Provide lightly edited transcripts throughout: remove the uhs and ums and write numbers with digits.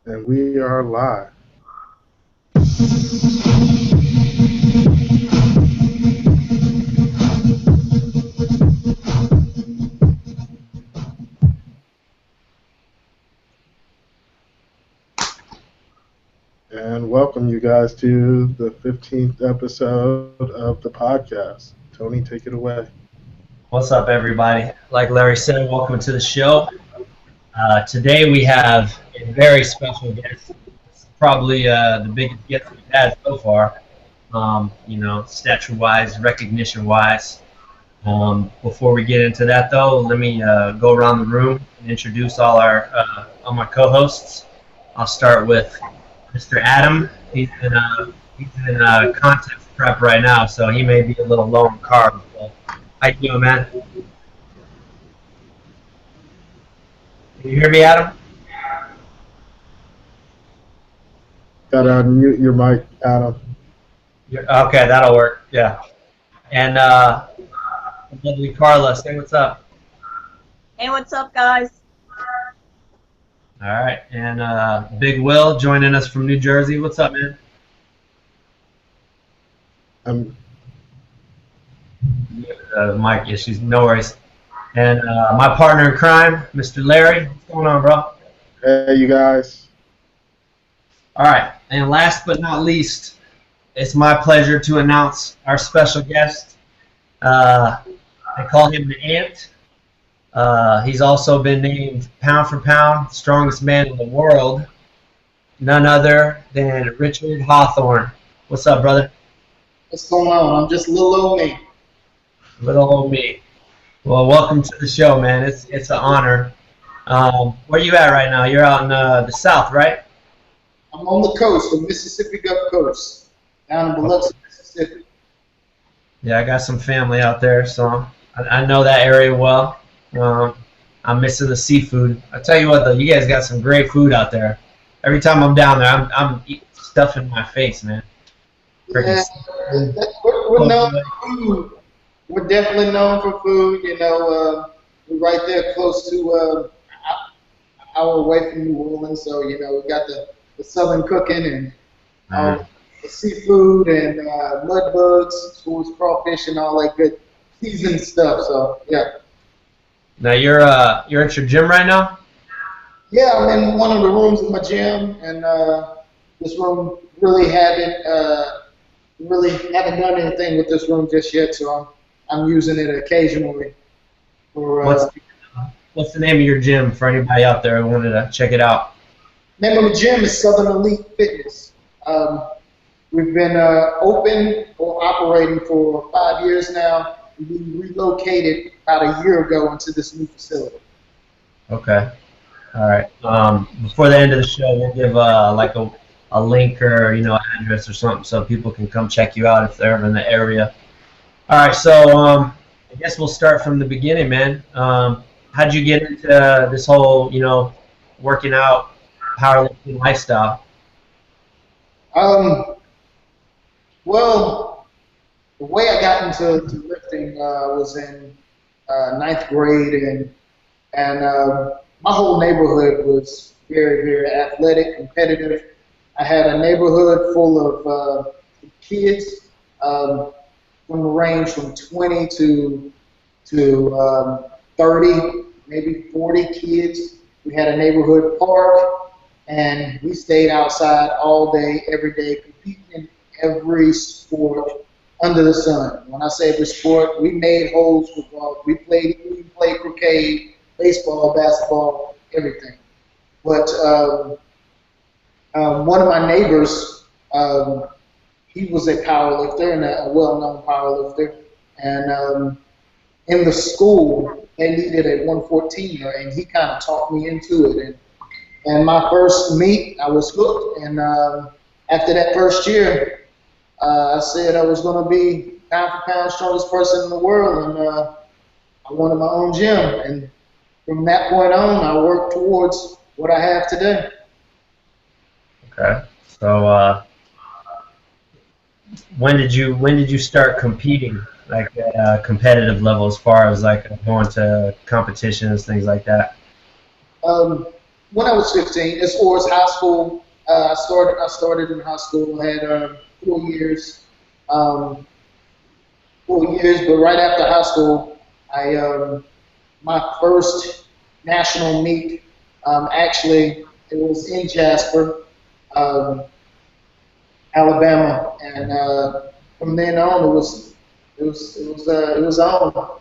And we are live. And welcome you guys to the 15th episode of the podcast. Tony, take it away. What's up, everybody? Like Larry said, welcome to the show. Today we have a very special guest. It's probably the biggest guest we've had so far. Stature-wise, recognition-wise. Before we get into that, though, let me go around the room and introduce all my co-hosts. I'll start with Mr. Adam. He's in contest prep right now, so he may be a little low on carbs. How you doing, man? Can you hear me, Adam? Gotta unmute your mic, Adam. Okay, that'll work. Yeah. And lovely Carla, say what's up. Hey, what's up, guys? All right, and Big Will joining us from New Jersey. What's up, man? Mic issues, no worries. And my partner in crime, Mr. Larry. What's going on, bro? Hey, you guys. All right, and last but not least, it's my pleasure to announce our special guest. I call him the Ant. He's also been named pound for pound strongest man in the world. None other than Richard Hawthorne. What's up, brother? What's going on? I'm just little old me. Little old me. Well, welcome to the show, man. It's an honor. Where you at right now? You're out in the south, right? I'm on the coast, the Mississippi Gulf Coast, down in Biloxi, Mississippi. Yeah, I got some family out there, so I know that area well. I'm missing the seafood. I tell you what, though, you guys got some great food out there. Every time I'm down there, I'm stuffing my face, man. Yeah, we're known for food. We're definitely known for food. You know, we're right there close to an hour away from New Orleans, so you know we got the southern cooking and the seafood and mud bugs, schools, crawfish, and all that good seasoned stuff. So yeah. Now you're at your gym right now? Yeah, I'm in one of the rooms of my gym, and this room really haven't done anything with this room just yet, so I'm using it occasionally. For what's the name of your gym for anybody out there who wanted to check it out? Name of the gym is Southern Elite Fitness. We've been open or operating for 5 years now. We relocated about a year ago into this new facility. Okay. All right. Before the end of the show, we'll give like a link or address or something so people can come check you out if they're ever in the area. All right. So I guess we'll start from the beginning, man. How'd you get into this whole working out, powerlifting lifestyle? Well, the way I got into lifting was in 9th grade, and my whole neighborhood was very, very athletic, competitive. I had a neighborhood full of kids from the range from 20 to 30, maybe 40 kids. We had a neighborhood park, and we stayed outside all day, every day, competing in every sport under the sun. When I say every sport, we made holes for golf. We played croquet, baseball, basketball, everything. But one of my neighbors, he was a powerlifter and a well-known powerlifter. And in the school, they needed a 114er, and he kind of talked me into it. And my first meet, I was hooked. And after that first year, I said I was going to be pound for pound strongest person in the world, and I wanted my own gym. And from that point on, I worked towards what I have today. Okay. So when did you start competing, like at a competitive level, as far as like going to competitions, things like that? when I was 15, as far as high school, I started in high school. I had 4 years, 4 years. But right after high school, my first national meet. Actually, it was in Jasper, um, Alabama, and from then on, it was on.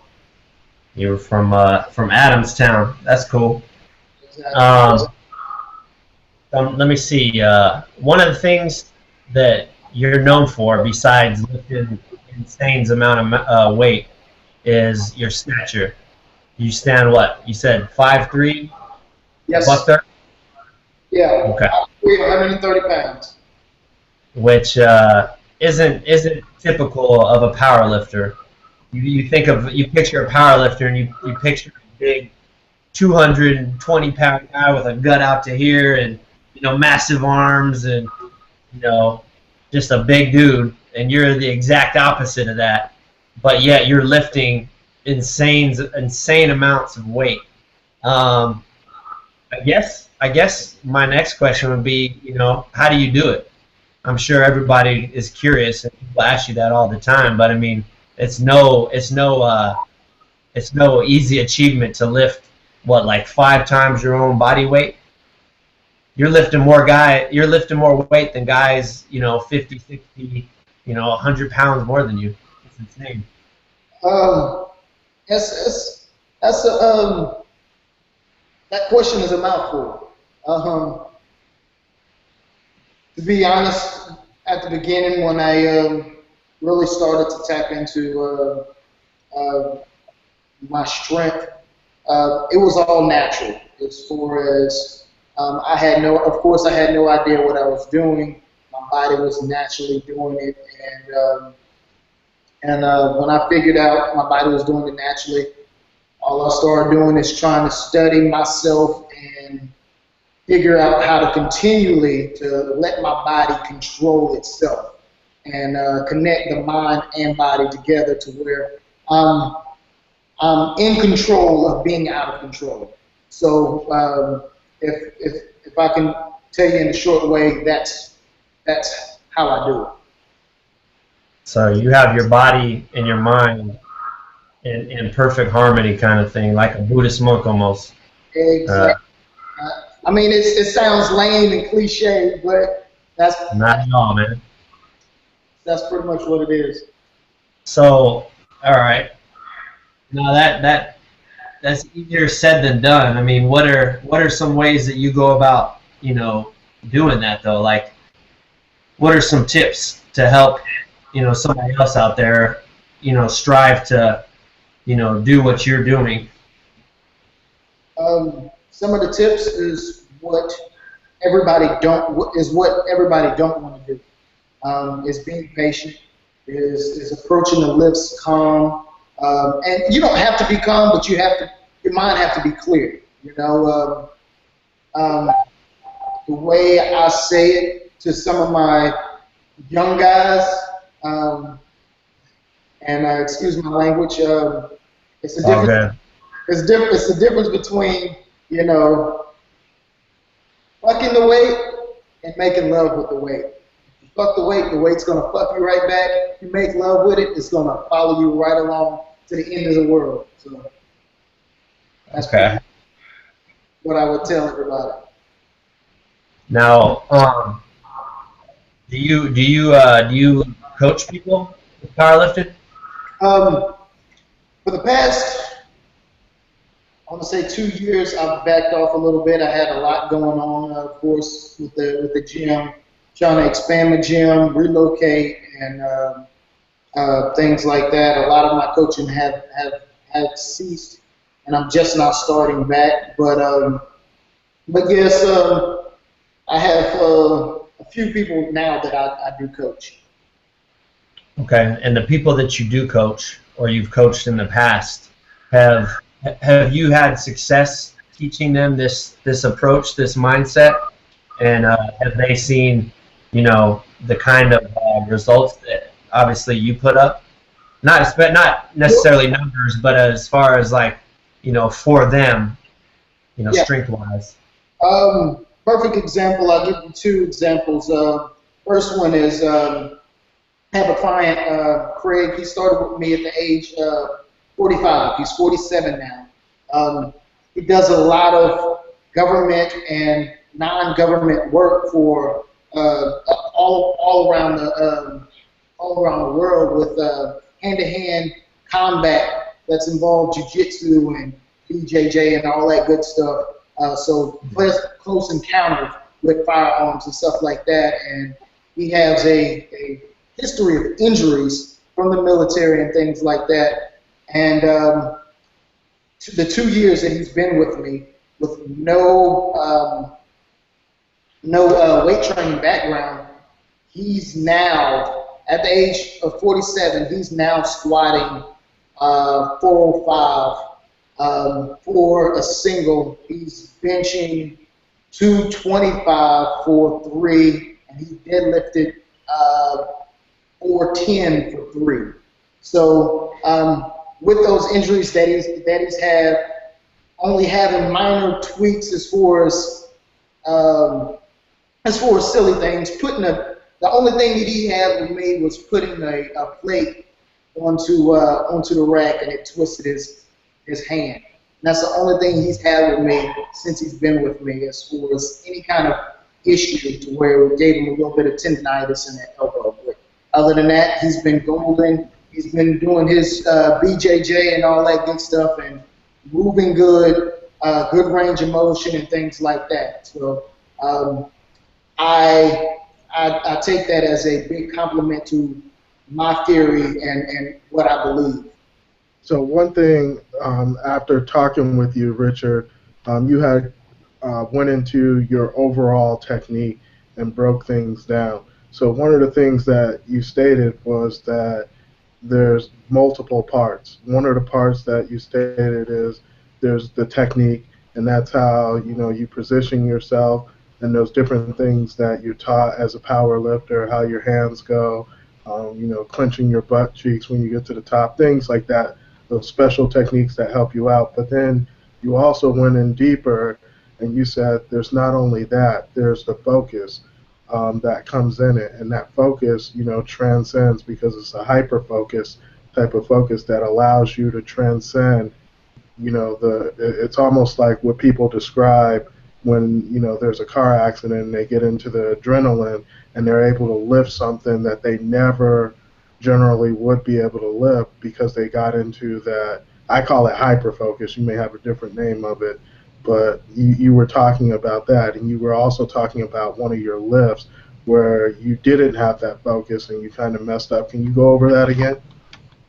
You were from Adamstown. That's cool. Exactly. Um, let me see. One of the things that you're known for, besides lifting insane amount of weight, is your stature. You stand what? You said 5'3", Yes. buck 30? Yeah. Okay. I weigh 130 pounds. Which isn't typical of a power lifter. You picture a power lifter and you picture a big 220-pound guy with a gut out to here and massive arms and just a big dude, and you're the exact opposite of that, but yet you're lifting insane amounts of weight. I guess my next question would be, how do you do it? I'm sure everybody is curious, and people ask you that all the time. But I mean, it's no easy achievement to lift like 5 times your own body weight. You're lifting more weight than guys, 50, 60, 100 pounds more than you. It's insane. That's that question is a mouthful. To be honest, at the beginning when I really started to tap into my strength, it was all natural. As far as I had no idea what I was doing. My body was naturally doing it, and when I figured out my body was doing it naturally, all I started doing is trying to study myself and figure out how to continually to let my body control itself and connect the mind and body together to where I'm in control of being out of control. So if I can tell you in a short way, that's how I do it. So you have your body and your mind in perfect harmony, kind of thing, like a Buddhist monk almost. Exactly. I mean, it sounds lame and cliche, but that's not at all, man. That's pretty much what it is. So, all right. Now that's easier said than done. I mean, what are some ways that you go about, doing that though? Like, what are some tips to help, somebody else out there, strive to, do what you're doing? Some of the tips is what everybody don't want to do. Is being patient, is approaching the lifts calm, and you don't have to be calm, but your mind have to be clear. The way I say it to some of my young guys, and excuse my language, it's a difference. Okay. It's the difference between fucking the weight and making love with the weight. Fuck the weight, the weight's gonna fuck you right back. If you make love with it, it's gonna follow you right along to the end of the world. So that's okay. What I would tell everybody. Now, do you coach people with powerlifting? For the past, I want to say 2 years, I've backed off a little bit. I had a lot going on, of course, with the gym. Trying to expand the gym, relocate, and things like that. A lot of my coaching have ceased, and I'm just now starting back. But yes, I have a few people now that I do coach. Okay, and the people that you do coach or you've coached in the past, have you had success teaching them this approach, this mindset, and have they seen the kind of results that obviously you put up? Not necessarily numbers, but as far as like, for them, Yeah. strength-wise. Perfect example. I'll give you two examples. First one is I have a client, Craig. He started with me at the age of 45. He's 47 now. He does a lot of government and non-government work for all around the world with hand-to-hand combat that's involved jiu-jitsu and BJJ and all that good stuff. So close encounters with firearms and stuff like that. And he has a history of injuries from the military and things like that. And the 2 years that he's been with me with no weight training background, he's now, at the age of 47, he's now squatting 405 for a single. He's benching 225 for 3, and he deadlifted 410 for 3. So with those injuries that he's had, only having minor tweaks as far as silly things, the only thing that he had with me was putting a plate onto the rack, and it twisted his hand. And that's the only thing he's had with me since he's been with me, as far as any kind of issue to where it gave him a little bit of tendonitis in that elbow. But other than that, he's been golden. He's been doing his BJJ and all that good stuff, and moving good, good range of motion and things like that. So I take that as a big compliment to my theory and what I believe. So one thing, after talking with you, Richard, you had went into your overall technique and broke things down. So one of the things that you stated was that there's multiple parts. One of the parts that you stated is there's the technique, and that's how you position yourself, and those different things that you're taught as a power lifter, how your hands go, clenching your butt cheeks when you get to the top, things like that, those special techniques that help you out. But then you also went in deeper, and you said there's not only that, there's the focus that comes in it, and that focus, transcends, because it's a hyper-focus type of focus that allows you to transcend, it's almost like what people describe when there's a car accident and they get into the adrenaline and they're able to lift something that they never generally would be able to lift because they got into that. I call it hyper focus. You may have a different name of it, but you were talking about that, and you were also talking about one of your lifts where you didn't have that focus and you kind of messed up. Can you go over that again?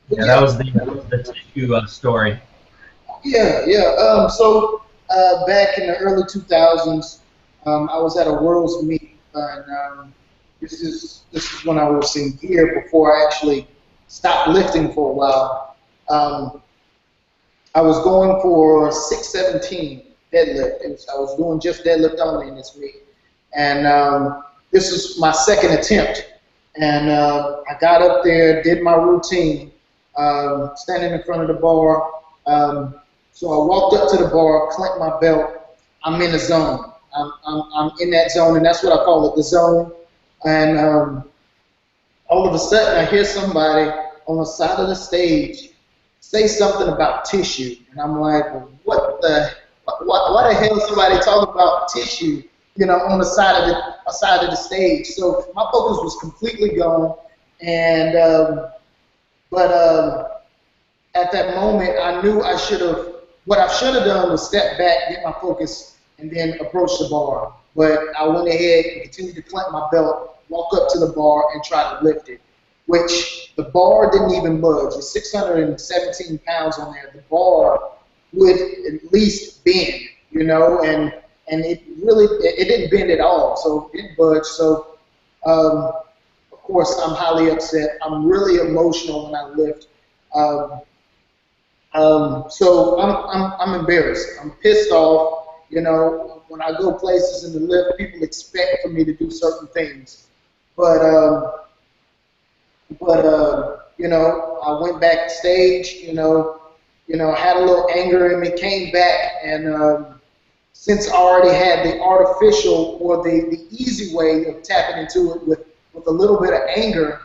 Yeah, that was the tissue story. Yeah. So back in the early 2000s, I was at a World's Meet, and this is when I was in gear before I actually stopped lifting for a while. I was going for 617 deadlift. I was doing just deadlift only in this meet, and this was my second attempt. And I got up there, did my routine, standing in front of the bar. So I walked up to the bar, clamped my belt. I'm in the zone. I'm in that zone, and that's what I call it, the zone. And all of a sudden, I hear somebody on the side of the stage say something about tissue, and I'm like, why the hell is somebody talking about tissue, on the side of the stage? So my focus was completely gone, and at that moment, I knew what I should have done was step back, get my focus, and then approach the bar. But I went ahead and continued to clamp my belt, walk up to the bar, and try to lift it, which the bar didn't even budge. It's 617 pounds on there. The bar would at least bend, and it didn't bend at all, so it didn't budge. So, of course, I'm highly upset. I'm really emotional when I lift. So I'm embarrassed. I'm pissed off. When I go places in the lift, people expect for me to do certain things. But I went backstage. Had a little anger in me. Came back and since I already had the artificial or the easy way of tapping into it with a little bit of anger,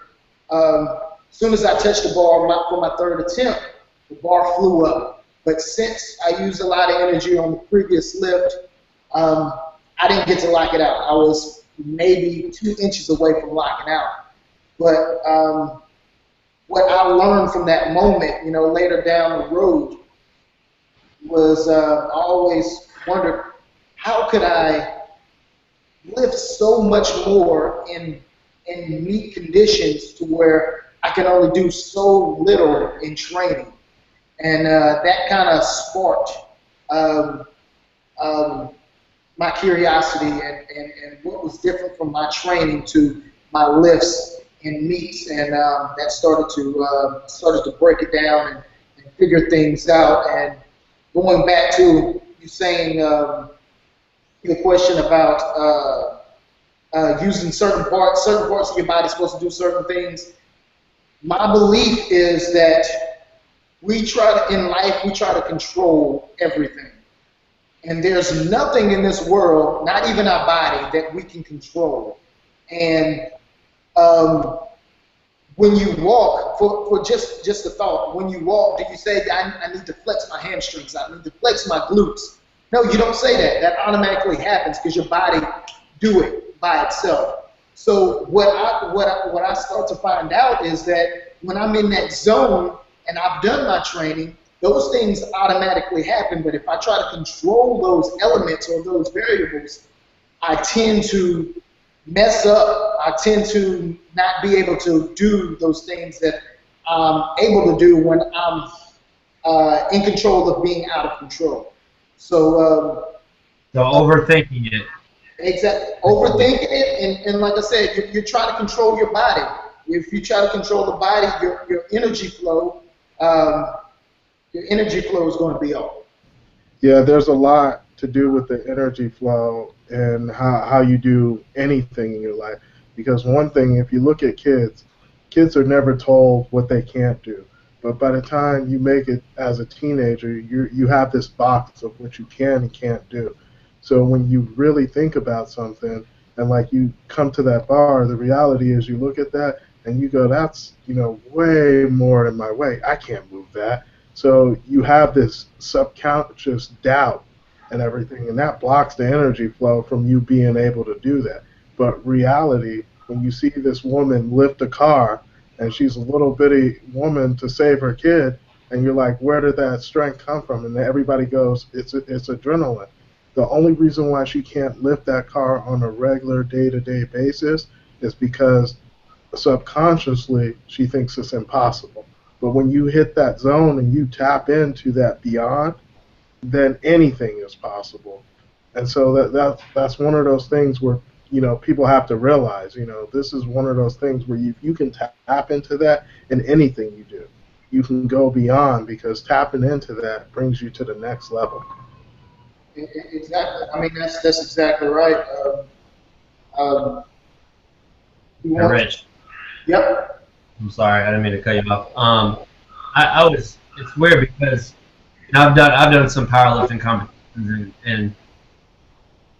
as soon as I touched the bar for my third attempt, the bar flew up. But since I used a lot of energy on the previous lift, I didn't get to lock it out. I was maybe 2 inches away from locking out. But what I learned from that moment, later down the road, was I always wondered, how could I lift so much more in meet conditions to where I can only do so little in training? And that kind of sparked my curiosity and what was different from my training to my lifts and meets, and that started to break it down and figure things out. And going back to you saying your question about using certain parts of your body supposed to do certain things. My belief is that in life we try to control everything. And there's nothing in this world, not even our body, that we can control. And when you walk, for just a thought, when you walk, do you say, I need to flex my hamstrings, I need to flex my glutes? No, you don't say that. That automatically happens because your body do it by itself. So what I start to find out is that when I'm in that zone and I've done my training, those things automatically happen. But if I try to control those elements or those variables, I tend to mess up. I tend to not be able to do those things that I'm able to do when I'm in control of being out of control. So overthinking it. Exactly. Overthinking it, and like I said, you're trying to control your body. If you try to control the body, your energy flow is going to be off. Yeah, there's a lot to do with the energy flow and how you do anything in your life. Because one thing, if you look at kids are never told what they can't do. But by the time you make it as a teenager, you have this box of what you can and can't do. So when you really think about something and like you come to that bar, the reality is you look at that and you go, that's way more than my weight. I can't move that. So you have this subconscious doubt and everything, and that blocks the energy flow from you being able to do that. But reality, when you see this woman lift a car and she's a little bitty woman to save her kid, and you're like, where did that strength come from? And everybody goes, it's adrenaline. The only reason why she can't lift that car on a regular day-to-day basis is because subconsciously she thinks it's impossible. But when you hit that zone and you tap into that beyond, then anything is possible. And so that's one of those things where people have to realize, this is one of those things where you can tap into that in anything you do. You can go beyond, because tapping into that brings you to the next level. Exactly. I mean, that's exactly right. Rich. Yep. I'm sorry, I didn't mean to cut you off. It's weird because I've done some powerlifting competitions, and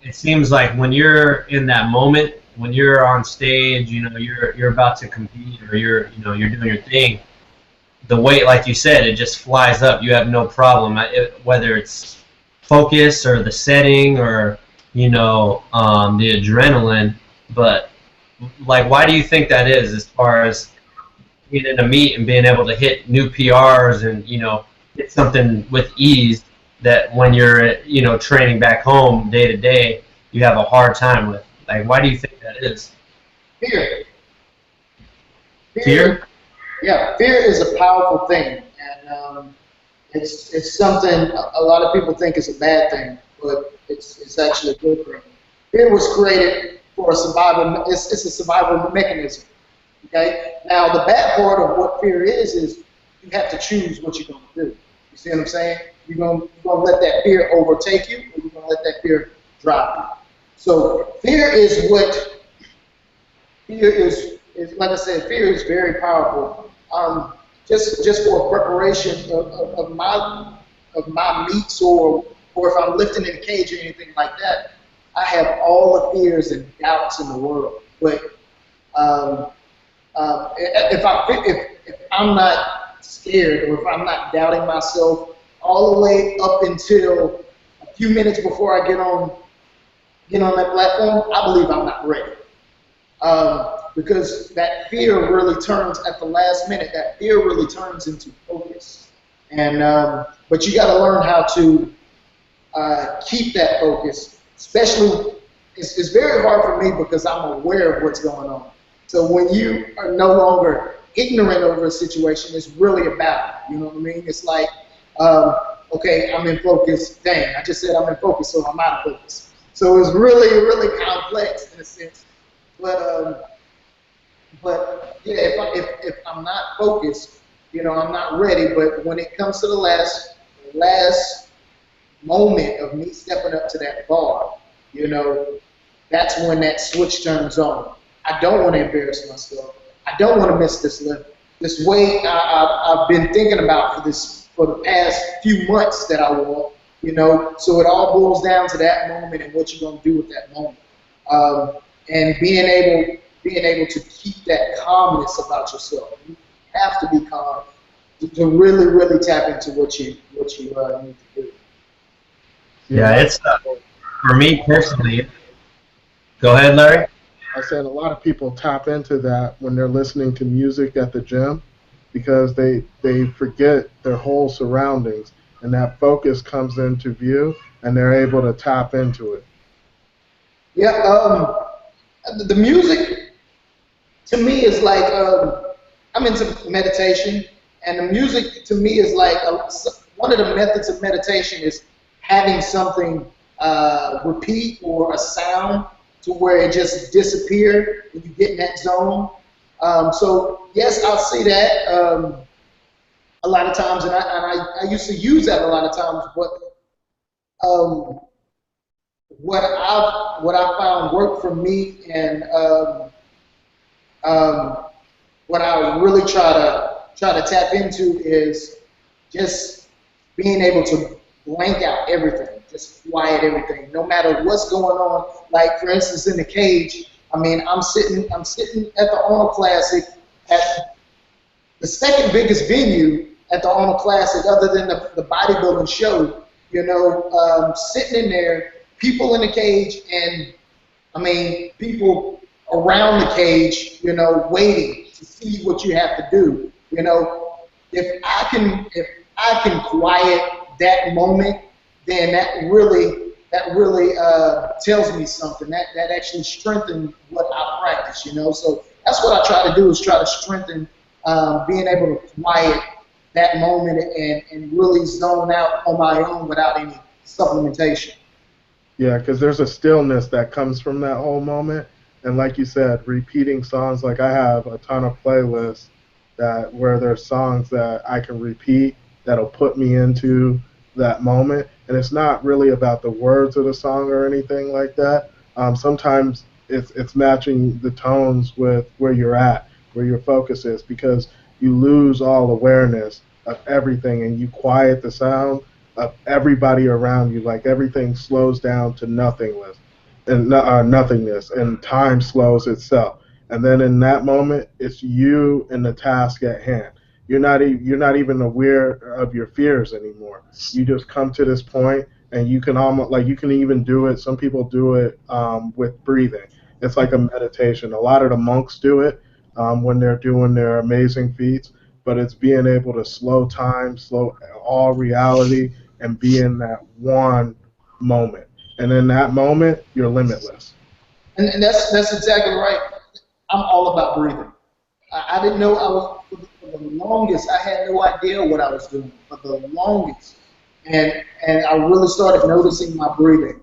it seems like when you're in that moment, when you're on stage, you're about to compete, or you're doing your thing, the weight, like you said, it just flies up. You have no problem, whether it's focus or the setting or the adrenaline. But like, why do you think that is, as far as being in a meet and being able to hit new PRs and hit something with ease that when you're training back home day to day you have a hard time with? Like, why do you think that is? Fear. Fear? Yeah, fear is a powerful thing, and it's something a lot of people think is a bad thing, but it's actually a good thing. Fear was created for a survival. It's a survival mechanism. Okay. Now the bad part of what fear is you have to choose what you're going to do. You see what I'm saying? You're going to let that fear overtake you, or you're going to let that fear drop you. So fear is like I said, fear is very powerful. Just for preparation of my meets or or if I'm lifting in a cage or anything like that, I have all the fears and doubts in the world. But if I'm not scared or if I'm not doubting myself all the way up until a few minutes before I get on that platform, I believe I'm not ready. Because that fear really turns at the last minute. That fear really turns into focus. And but you got to learn how to keep that focus. Especially, it's very hard for me because I'm aware of what's going on. So when you are no longer ignorant over a situation, it's really about it. You know what I mean? It's like, okay, I'm in focus. Dang, I just said I'm in focus, so I'm out of focus. So it's really, really complex in a sense. But yeah, if I'm not focused, I'm not ready. But when it comes to the last moment of me stepping up to that bar, that's when that switch turns on. I don't want to embarrass myself. I don't want to miss this lift. This weight I've been thinking about for the past few months that I walk, So it all boils down to that moment and what you're going to do with that moment. And being able to keep that calmness about yourself. You have to be calm to really, really tap into what you need to do. Yeah, it's for me personally. Go ahead, Larry. I said a lot of people tap into that when they're listening to music at the gym because they forget their whole surroundings and that focus comes into view and they're able to tap into it. Yeah, the music to me is like I'm into meditation, and the music to me is like one of the methods of meditation is having something repeat or a sound to where it just disappears when you get in that zone. So yes, I'll see that a lot of times, and I used to use that a lot of times. But what I found worked for me, and what I really try to tap into is just being able to blank out everything, just quiet everything, no matter what's going on. Like for instance, in the cage, I'm sitting at the Arnold Classic at the second biggest venue at the Arnold Classic, other than the bodybuilding show. Sitting in there, people in the cage, and people around the cage, waiting to see what you have to do. If I can quiet that moment, then that really tells me something. That actually strengthens what I practice. So that's what I try to do, is try to strengthen being able to quiet that moment and really zone out on my own without any supplementation. Yeah, because there's a stillness that comes from that whole moment. And like you said, repeating songs, like I have a ton of playlists where there's songs that I can repeat that'll put me into that moment. And it's not really about the words of the song or anything like that. Sometimes it's matching the tones with where you're at, where your focus is, because you lose all awareness of everything and you quiet the sound of everybody around you. Like everything slows down to nothingness, and time slows itself. And then in that moment, it's you and the task at hand. You're not even aware of your fears anymore. You just come to this point, and you can even do it. Some people do it with breathing. It's like a meditation. A lot of the monks do it when they're doing their amazing feats. But it's being able to slow time, slow all reality, and be in that one moment. And in that moment, you're limitless. And that's exactly right. I'm all about breathing. I didn't know for the longest, I had no idea what I was doing for the longest. And I really started noticing my breathing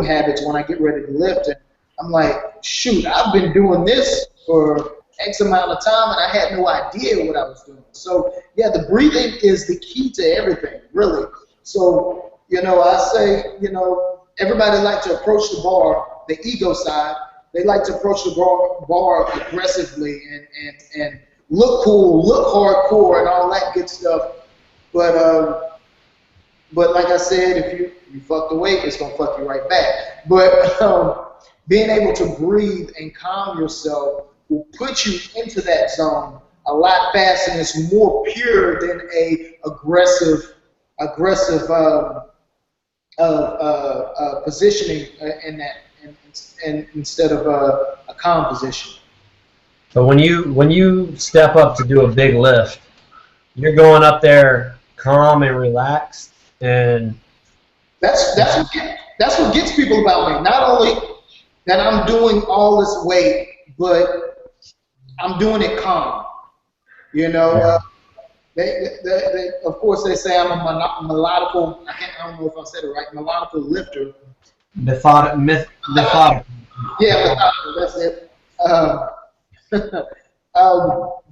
habits when I get ready to lift. And I'm like, shoot, I've been doing this for X amount of time, and I had no idea what I was doing. So, yeah, the breathing is the key to everything, really. So, I say, everybody likes to approach the bar, the ego side. They like to approach the bar aggressively and look cool, look hardcore, and all that good stuff. But But like I said, if you fuck the weight, it's gonna fuck you right back. But being able to breathe and calm yourself will put you into that zone a lot faster, and it's more pure than a aggressive positioning in that, and instead of a calm position. So when you step up to do a big lift, you're going up there calm and relaxed, and That's what gets people about me. Not only that I'm doing all this weight, but I'm doing it calm. You know, they of course they say I'm a melodical. I don't know if I said it right. Melodical lifter. methodical. Yeah, methodical. That's it.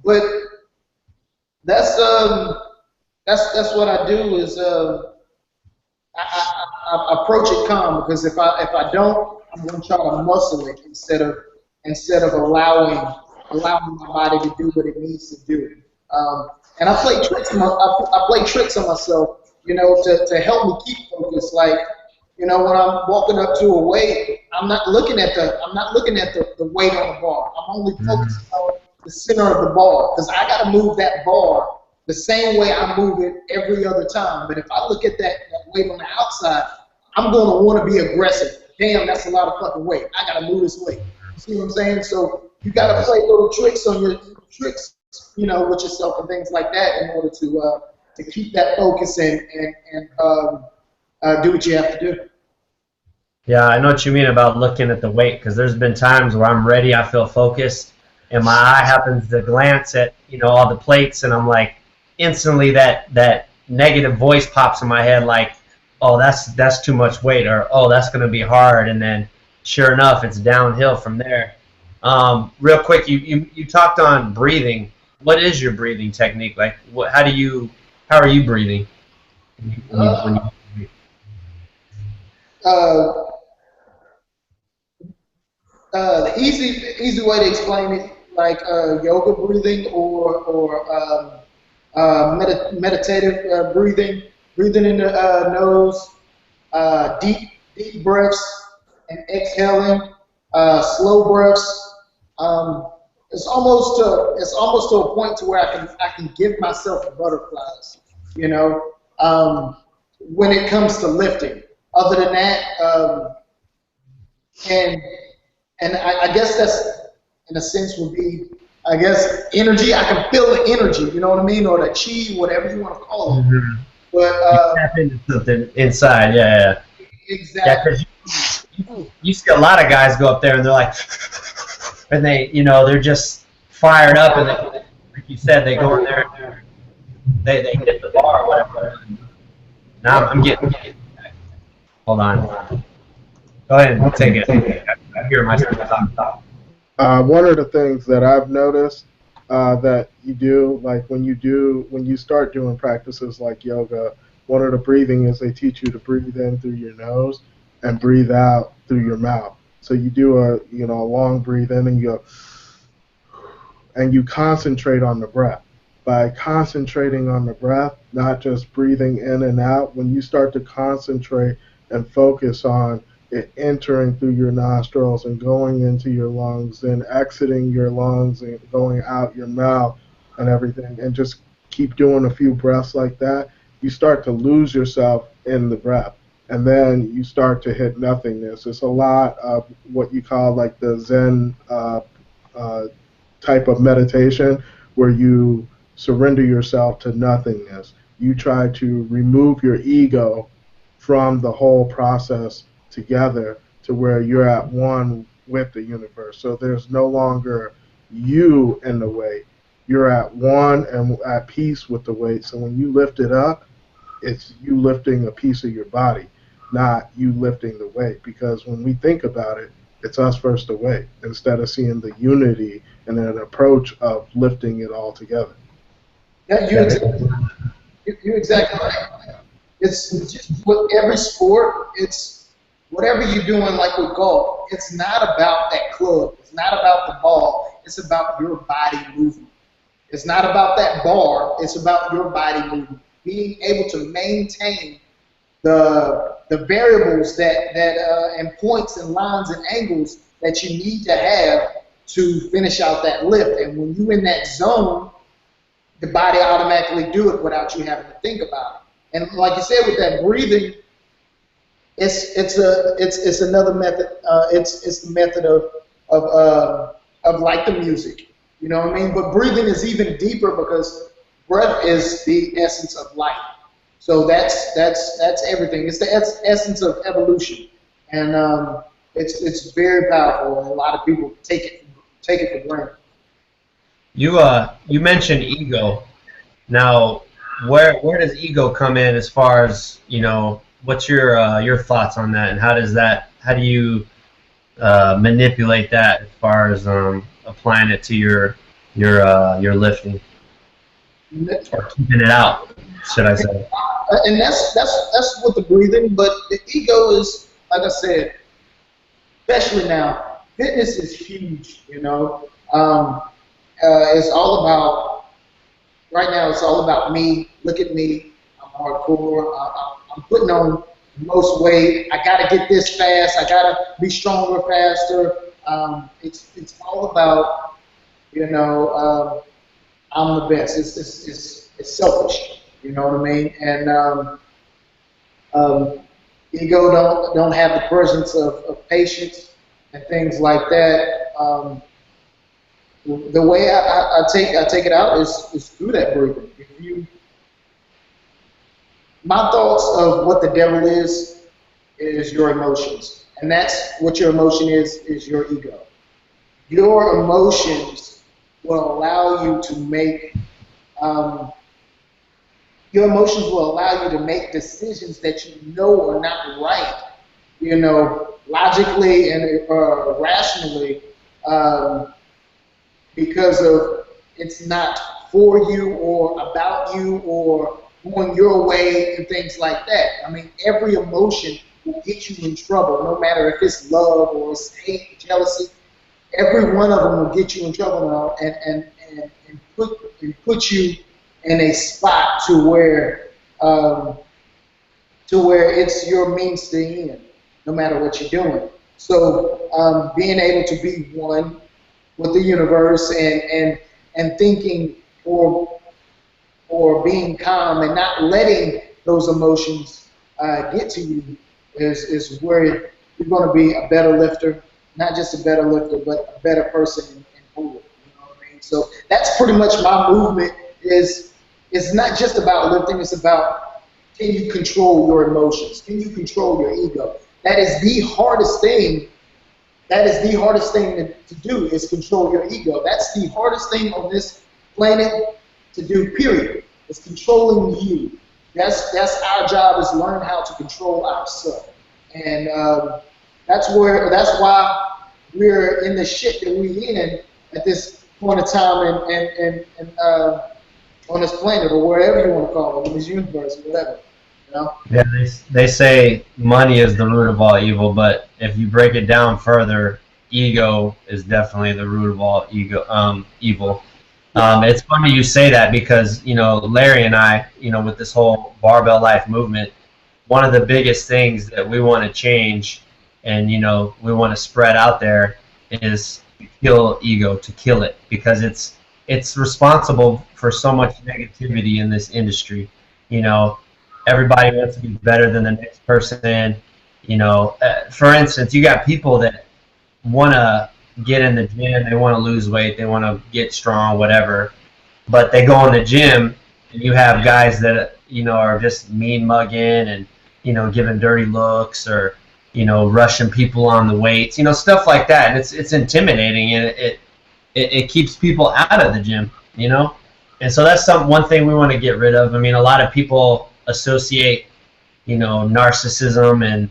But that's what I do is I approach it calm, because if I don't, I'm going to try to muscle it instead of allowing my body to do what it needs to do. And I play tricks on myself, you know, to help me keep focused. Like, you know, when I'm walking up to a weight, I'm not looking at the weight on the bar. I'm only focusing on the center of the bar, because I got to move that bar the same way I move it every other time. But if I look at that weight on the outside, I'm going to want to be aggressive. Damn, that's a lot of fucking weight. I got to move this weight. You see what I'm saying? So you got to play little tricks on your tricks, you know, with yourself and things like that in order to keep that focus and do what you have to do. Yeah, I know what you mean about looking at the weight, because there's been times where I'm ready, I feel focused, and my eye happens to glance at, you know, all the plates, and I'm like, instantly that negative voice pops in my head, like, oh, that's too much weight, or oh, that's going to be hard, and then sure enough, it's downhill from there. Real quick, you talked on breathing. What is your breathing technique? Like, how are you breathing when you breathe? The easy way to explain it, like yoga breathing or meditative breathing in the nose, deep breaths and exhaling, slow breaths. It's almost to a point to where I can give myself butterflies, you know, when it comes to lifting. Other than that, and I guess that's, in a sense, would be, I guess, energy. I can feel the energy, you know what I mean, or the chi, whatever you want to call it. Mm-hmm. But tap into something inside, yeah. Exactly. Yeah, you see a lot of guys go up there and they're like, and they, you know, they're just fired up, and they, like you said, they go in there and they hit the bar or whatever. Now I'm getting. Hold on. Go ahead and take it. I hear myself talk. One of the things that I've noticed that you do, like when you start doing practices like yoga, one of the breathing is they teach you to breathe in through your nose and breathe out through your mouth. So you do a long breathe in, and you concentrate on the breath. By concentrating on the breath, not just breathing in and out, when you start to concentrate and focus on it entering through your nostrils and going into your lungs, then exiting your lungs and going out your mouth and everything, and just keep doing a few breaths like that, you start to lose yourself in the breath. And then you start to hit nothingness. It's a lot of what you call like the Zen type of meditation, where you surrender yourself to nothingness. You try to remove your ego from the whole process together to where you're at one with the universe. So there's no longer you in the weight. You're at one and at peace with the weight. So when you lift it up, it's you lifting a piece of your body, not you lifting the weight. Because when we think about it, it's us versus the weight, instead of seeing the unity and an approach of lifting it all together. Yeah, you're exactly right. It's just with every sport, it's whatever you're doing, like with golf, it's not about that club. It's not about the ball. It's about your body movement. It's not about that bar. It's about your body movement. Being able to maintain the variables and points and lines and angles that you need to have to finish out that lift. And when you're in that zone, the body automatically do it without you having to think about it. And like you said, with that breathing, it's another method. It's the method of like the music. You know what I mean? But breathing is even deeper because breath is the essence of life. So that's everything. It's the essence of evolution, and it's very powerful. And a lot of people take it for granted. You mentioned ego. Now, where does ego come in as far as, you know, what's your thoughts on that, and how do you manipulate that as far as applying it to your lifting, or keeping it out, should I say? And that's with the breathing, but the ego is, like I said, especially now, fitness is huge. You know, it's all about right now. It's all about me. Look at me. I'm hardcore. I'm putting on the most weight. I gotta get this fast. I gotta be stronger, faster. It's all about, you know, I'm the best. It's selfish. You know what I mean? And ego don't have the presence of patience and things like that. The way I take it out is through that breathing. My thoughts of what the devil is your emotions, and that's what your emotion is your ego. Your emotions will allow you to make decisions that you know are not right, you know, logically and rationally, because of it's not for you or about you or going your way and things like that. I mean, every emotion will get you in trouble, no matter if it's love or it's hate, jealousy. Every one of them will get you in trouble now and put you in a spot to where it's your means to the end, no matter what you're doing. So being able to be one with the universe and thinking or being calm and not letting those emotions get to you is where you're going to be a better lifter, not just a better lifter, but a better person in whole. You know what I mean? So that's pretty much my movement. It's not just about lifting. It's about, can you control your emotions? Can you control your ego? That is the hardest thing. That is the hardest thing to do, is control your ego. That's the hardest thing on this planet to do, period. It's controlling you. That's our job, is learn how to control ourselves. And that's why we're in the shit that we're in at this point of time and on this planet, or wherever you want to call it, in this universe, or whatever. You know? Yeah, they say money is the root of all evil, but if you break it down further, ego is definitely the root of all evil. It's funny you say that, because, you know, Larry and I, you know, with this whole Barbell Life movement, one of the biggest things that we want to change and, you know, we want to spread out there is to kill ego, to kill it, because it's responsible for so much negativity in this industry. You know, everybody wants to be better than the next person. You know, for instance, you got people that want to get in the gym, they want to lose weight, they want to get strong, whatever, but they go in the gym and you have guys that, you know, are just mean mugging and, you know, giving dirty looks, or, you know, rushing people on the weights, you know, stuff like that. And it's intimidating, and it keeps people out of the gym, you know. And so that's one thing we want to get rid of. I mean, a lot of people associate, you know, narcissism and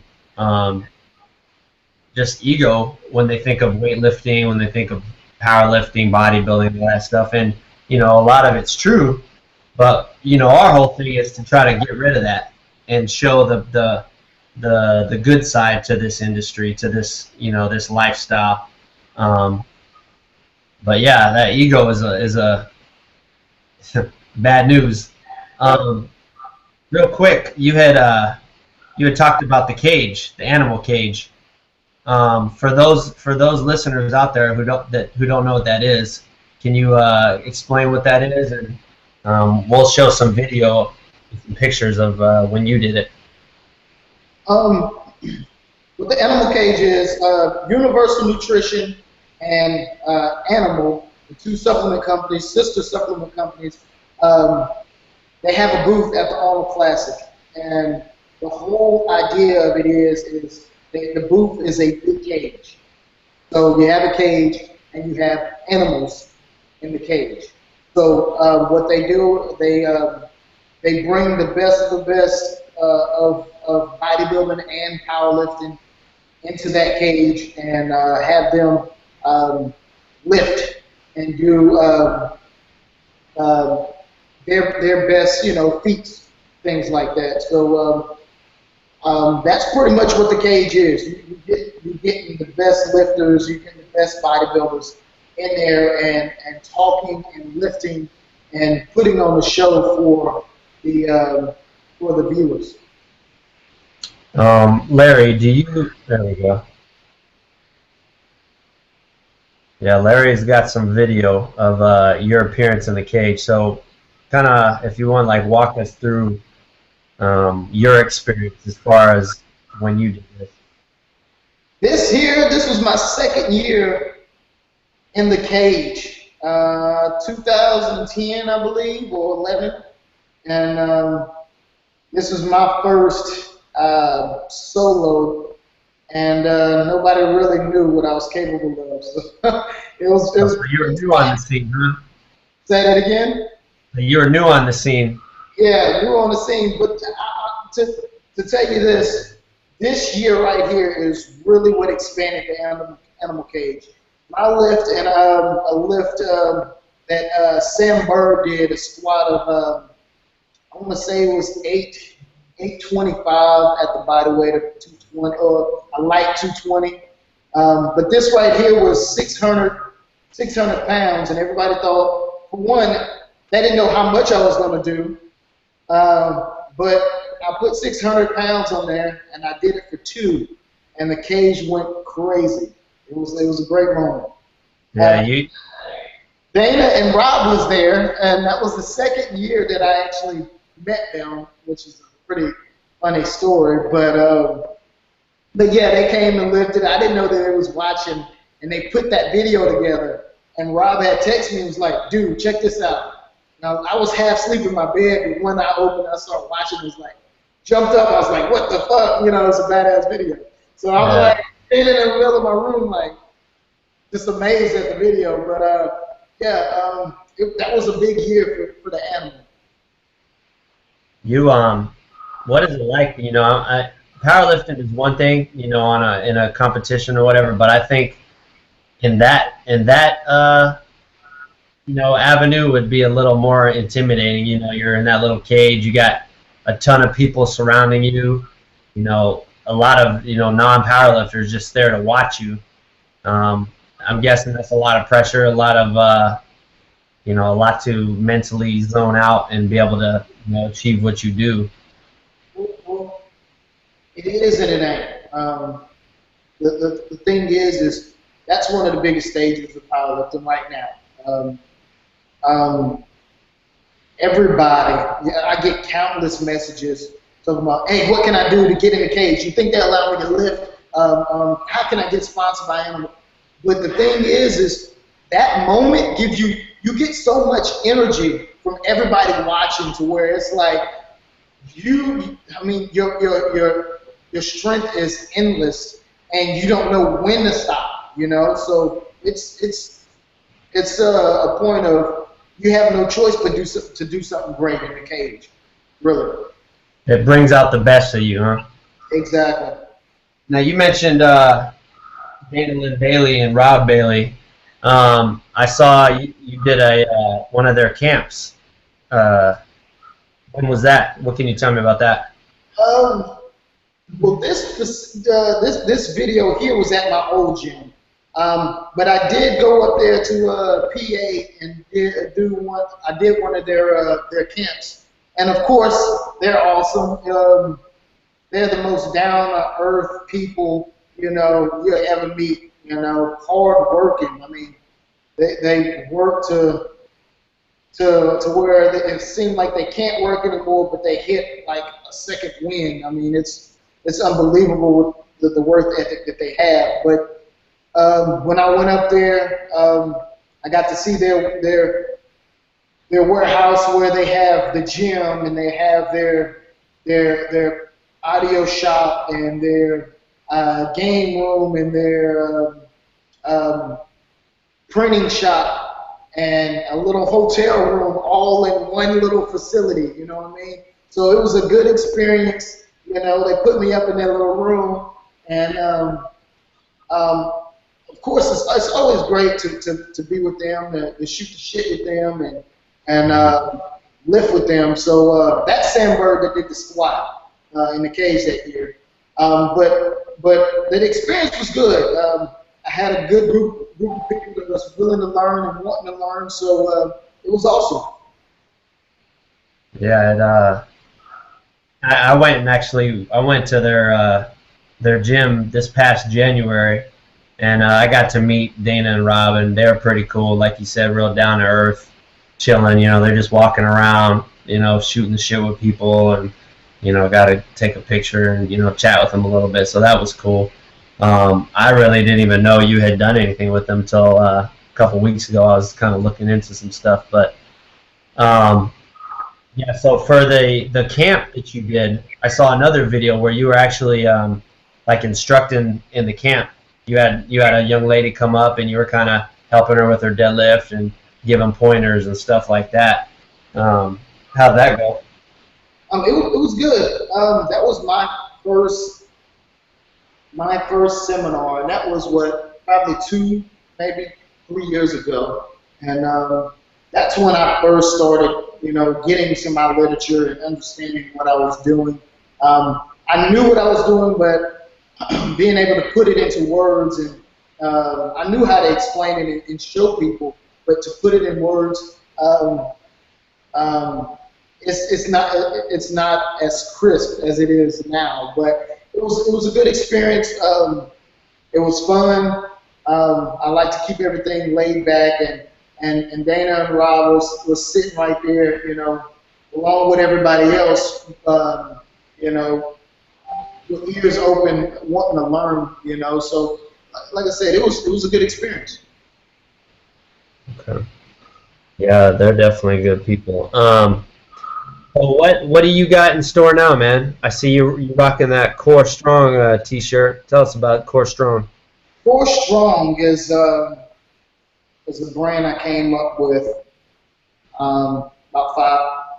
just ego when they think of weightlifting, when they think of powerlifting, bodybuilding, all that stuff. And, you know, a lot of it's true, but, you know, our whole thing is to try to get rid of that and show the good side to this industry, to this, you know, this lifestyle. But yeah, that ego is a bad news. Real quick, you had you had talked about the cage, the animal cage. For those listeners out there who don't know what that is, can you explain what that is? And we'll show some video, some pictures of when you did it. What the animal cage is, Universal Nutrition and Animal, the two supplement companies, sister supplement companies, they have a booth at the Arnold Classic. And the whole idea of it is the booth is a big cage. So you have a cage and you have animals in the cage. So what they do, they bring the best of the best of bodybuilding and powerlifting into that cage and have them lift and do their best, feats, things like that. So that's pretty much what the cage is. You're getting the best lifters, you're getting the best bodybuilders in there and talking and lifting and putting on the show for the viewers. Larry, there we go. Yeah, Larry's got some video of your appearance in the cage. So kind of, if you want, like, walk us through your experience as far as when you did this. This was my second year in the cage, 2010, I believe, or 11. And this was my first solo, and nobody really knew what I was capable of. So it was. So you were new on the scene, huh? Say that again. So you were new on the scene. Yeah, new on the scene. But to tell you this year right here is really what expanded the animal cage. My lift and a lift that Sam Bird did, a squat of I want to say it was 825 at the body weight of 220, or a light 220. But this right here was 600 pounds, and everybody thought, for one, they didn't know how much I was going to do. But I put 600 pounds on there, and I did it for 2, and the cage went crazy. It was a great moment. Yeah, Dana and Rob was there, and that was the second year that I actually met them, which is a pretty funny story. But yeah, they came and lifted. I didn't know that they was watching, and they put that video together. And Rob had texted me and was like, "Dude, check this out." Now, I was half asleep in my bed, but when I opened, I started watching. It was like, jumped up. I was like, "What the fuck?" It's a badass video. So I was like, standing in the middle of my room, like, just amazed at the video. But yeah, that was a big year for the animal. What is it like? Powerlifting is one thing, in a competition or whatever, but I think in that avenue would be a little more intimidating. You're in that little cage, you got a ton of people surrounding you, a lot of non-powerlifters just there to watch you. I'm guessing that's a lot of pressure, a lot to mentally zone out and be able to achieve what you do. Well, it is and it ain't. The thing is that's one of the biggest stages of powerlifting right now. Everybody, I get countless messages talking about, "Hey, what can I do to get in the cage? You think they allow me to lift? How can I get sponsored by Animal?" But the thing is that moment gives you get so much energy from everybody watching, to where it's like your strength is endless, and you don't know when to stop. So it's a point of you have no choice but to do something great in the cage, really. It brings out the best of you, huh? Exactly. Now, you mentioned Dana Lynn Bailey and Rob Bailey. I saw you did one of their camps. When was that? What can you tell me about that? Well, this video here was at my old gym. But I did go up there to PA and I did one of their camps, and of course they're awesome. they're the most down-to-earth people, you'll ever meet, hard working. I mean, they work to where it seems like they can't work anymore, but they hit like a second wind. I mean, it's unbelievable with the work ethic that they have. But when I went up there, I got to see their warehouse where they have the gym and they have their audio shop and their game room and their printing shop and a little hotel room all in one little facility, you know what I mean? So it was a good experience. They put me up in their little room, and of course it's always great to be with them, to shoot the shit with them, and lift with them. So that's Sandberg that did the squat in the cage that year. But the experience was good. I had a good group of people that was willing to learn and wanting to learn, so it was awesome. Yeah, I went to their gym this past January, and I got to meet Dana and Robin. They were pretty cool, like you said, real down to earth, chilling. They're just walking around, shooting the shit with people, and got to take a picture and chat with them a little bit. So that was cool. I really didn't even know you had done anything with them until a couple weeks ago. I was kind of looking into some stuff, but yeah. So for the camp that you did, I saw another video where you were actually like instructing in the camp. You had a young lady come up and you were kind of helping her with her deadlift and giving pointers and stuff like that. How'd that go? It was good. That was my first seminar, and that was probably 2, maybe 3 years ago. And that's when I first started, getting to my literature and understanding what I was doing. I knew what I was doing, but being able to put it into words, and I knew how to explain it and show people, but to put it in words, it's not as crisp as it is now. But it was a good experience. It was fun. I like to keep everything laid back, and Dana and Rob was sitting right there, along with everybody else, with ears open, wanting to learn, So, like I said, it was a good experience. Okay. Yeah, they're definitely good people. So what do you got in store now, man? I see you rocking that Core Strong T-shirt. Tell us about Core Strong. Core Strong is a brand I came up with about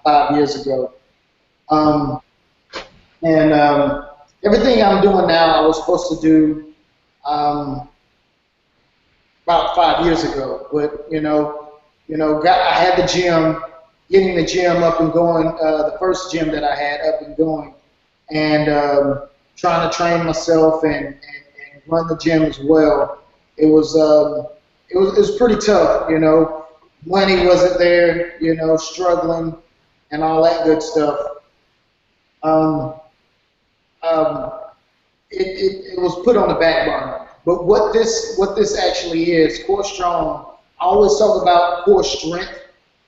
five years ago, and everything I'm doing now I was supposed to do about 5 years ago. But I had the gym. Getting the gym up and going, the first gym that I had up and going, and trying to train myself and run the gym as well. It was pretty tough, Money wasn't there, struggling and all that good stuff. It was put on the back burner. But what this actually is, Core Strong, I always talk about core strength,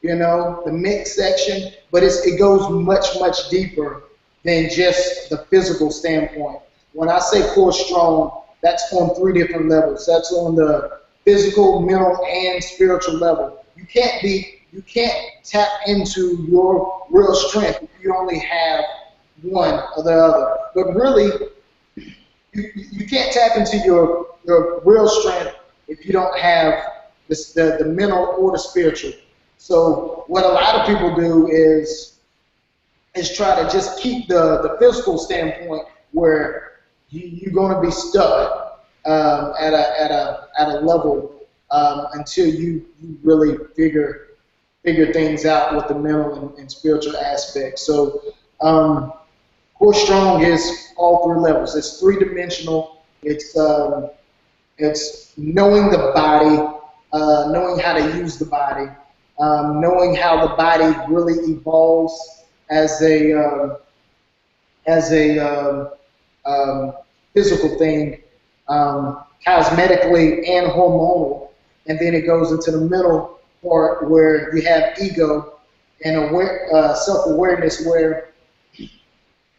the mix section, but it goes much deeper than just the physical standpoint. When I say Core Strong, that's on 3 different levels. That's on the physical, mental, and spiritual level. You can't tap into your real strength if you only have one or the other. But really, you can't tap into your real strength if you don't have the mental or the spiritual. So what a lot of people do is try to just keep the physical standpoint where you're going to be stuck at a level until you really figure things out with the mental and spiritual aspects. So Core Strong is all 3 levels. It's 3-dimensional. It's knowing the body, knowing how to use the body. Knowing how the body really evolves as a as a physical thing, cosmetically and hormonal, and then it goes into the middle part where you have ego and self-awareness, where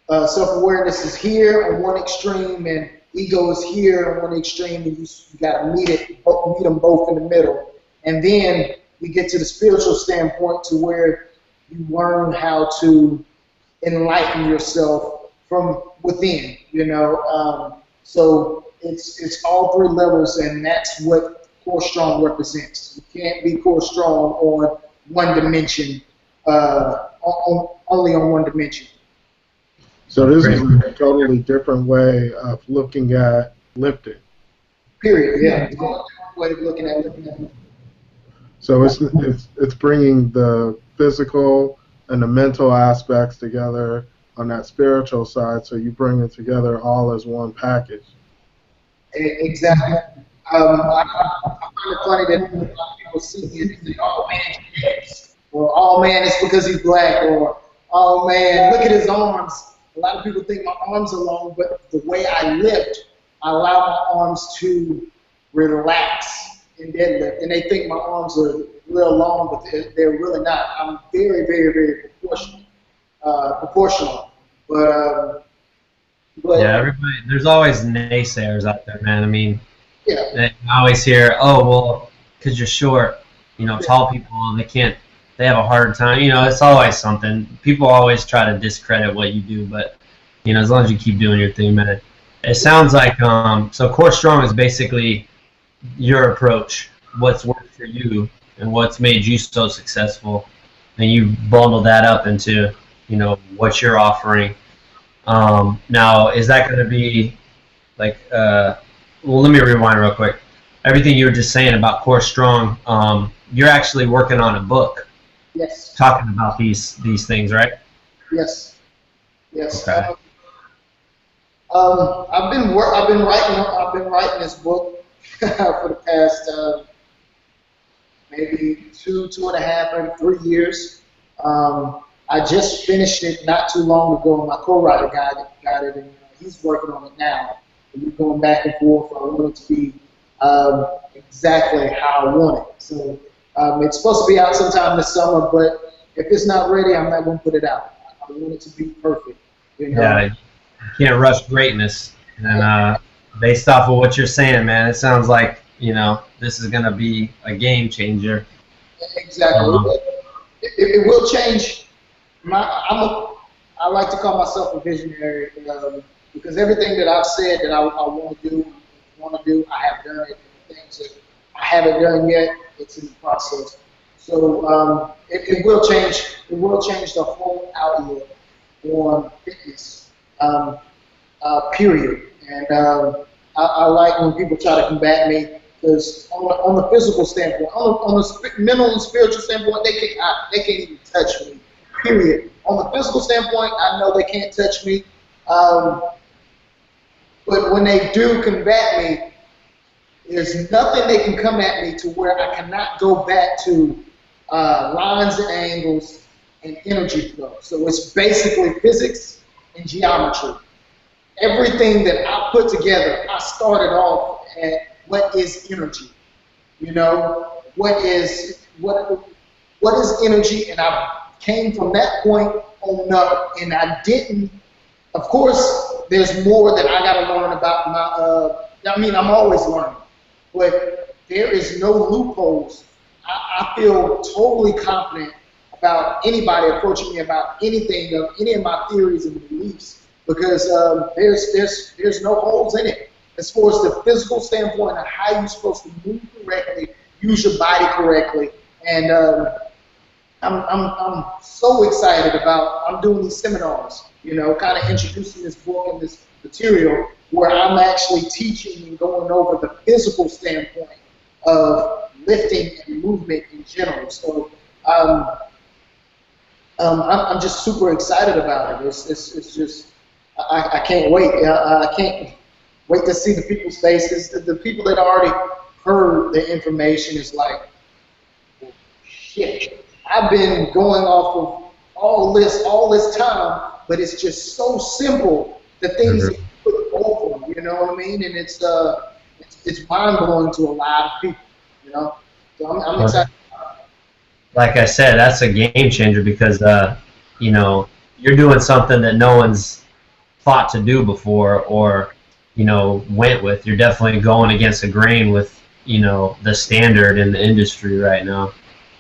self-awareness is here on one extreme and ego is here on one extreme, and you got to meet them both in the middle. And then you get to the spiritual standpoint to where you learn how to enlighten yourself from within, you know. So it's all three levels, and that's what Core Strong represents. You can't be Core Strong on one dimension, only on one dimension. So this is a totally different way of looking at lifting. Period. Yeah, it's a different way of looking at lifting. So it's bringing the physical and the mental aspects together on that spiritual side. So you bring it together all as one package. Exactly. I find it funny that a lot of people see it and say, "Oh man, he's gay," or "Oh man, it's because he's black," or "Oh man, look at his arms." A lot of people think my arms are long, but the way I lift, I allow my arms to relax in deadlift, and they think my arms are real long, but they're really not. I'm very, very, very proportional. But yeah, everybody. There's always naysayers out there, man. I mean, yeah, I always hear, "Oh, well, because you're short, you know, tall people they have a hard time." You know, it's always something. People always try to discredit what you do, but you know, as long as you keep doing your thing, man. It sounds like so Core Strong is basically your approach, what's worked for you, and what's made you so successful, and you bundle that up into, you know, what you're offering. Now, is that going to be like? Well, let me rewind real quick. Everything you were just saying about Core Strong, you're actually working on a book. yes, Talking about these things, right? yes, yes. Okay. I've been writing this book for the past maybe two and a half, maybe 3 years. I just finished it not too long ago. My co-writer got it, and he's working on it now. And we're going back and forth. I want it to be exactly how I want it. So it's supposed to be out sometime this summer, but if it's not ready, I'm not going to put it out. I want it to be perfect. You know? Yeah, you can't rush greatness. And based off of what you're saying, man, it sounds like, you know, this is going to be a game changer. Exactly. It will change. I like to call myself a visionary because everything that I've said that I want to do, I have done it. And the things that I haven't done yet, it's in the process. So it will change. It will change the whole outlook on fitness. Period. And I like when people try to combat me, because on the physical standpoint, on the mental and spiritual standpoint, they can't even touch me. Period. On the physical standpoint, I know they can't touch me. But when they do combat me, there's nothing they can come at me to where I cannot go back to lines and angles and energy flow. So it's basically physics and geometry. Everything that I put together, I started off at what is energy. You know, what is energy, and I came from that point on up, and I didn't. Of course, there's more that I got to learn about my. I mean, I'm always learning, but there is no loopholes. I feel totally confident about anybody approaching me about anything of any of my theories and beliefs, because there's no holes in it. As far as the physical standpoint of how you're supposed to move correctly, use your body correctly, and I'm so excited about. I'm doing these seminars, you know, kind of introducing this book and this material where I'm actually teaching and going over the physical standpoint of lifting and movement in general. So I'm just super excited about it. It's just I can't wait. I can't wait to see the people's faces. The people that already heard the information is like, shit. I've been going off of all this time but it's just so simple. The things that you put over, you know what I mean? And it's mind blowing to a lot of people, you know. So I'm excited. Like I said, that's a game changer because you know, you're doing something that no one's fought to do before or, you know, went with. You're definitely going against the grain with, you know, the standard in the industry right now.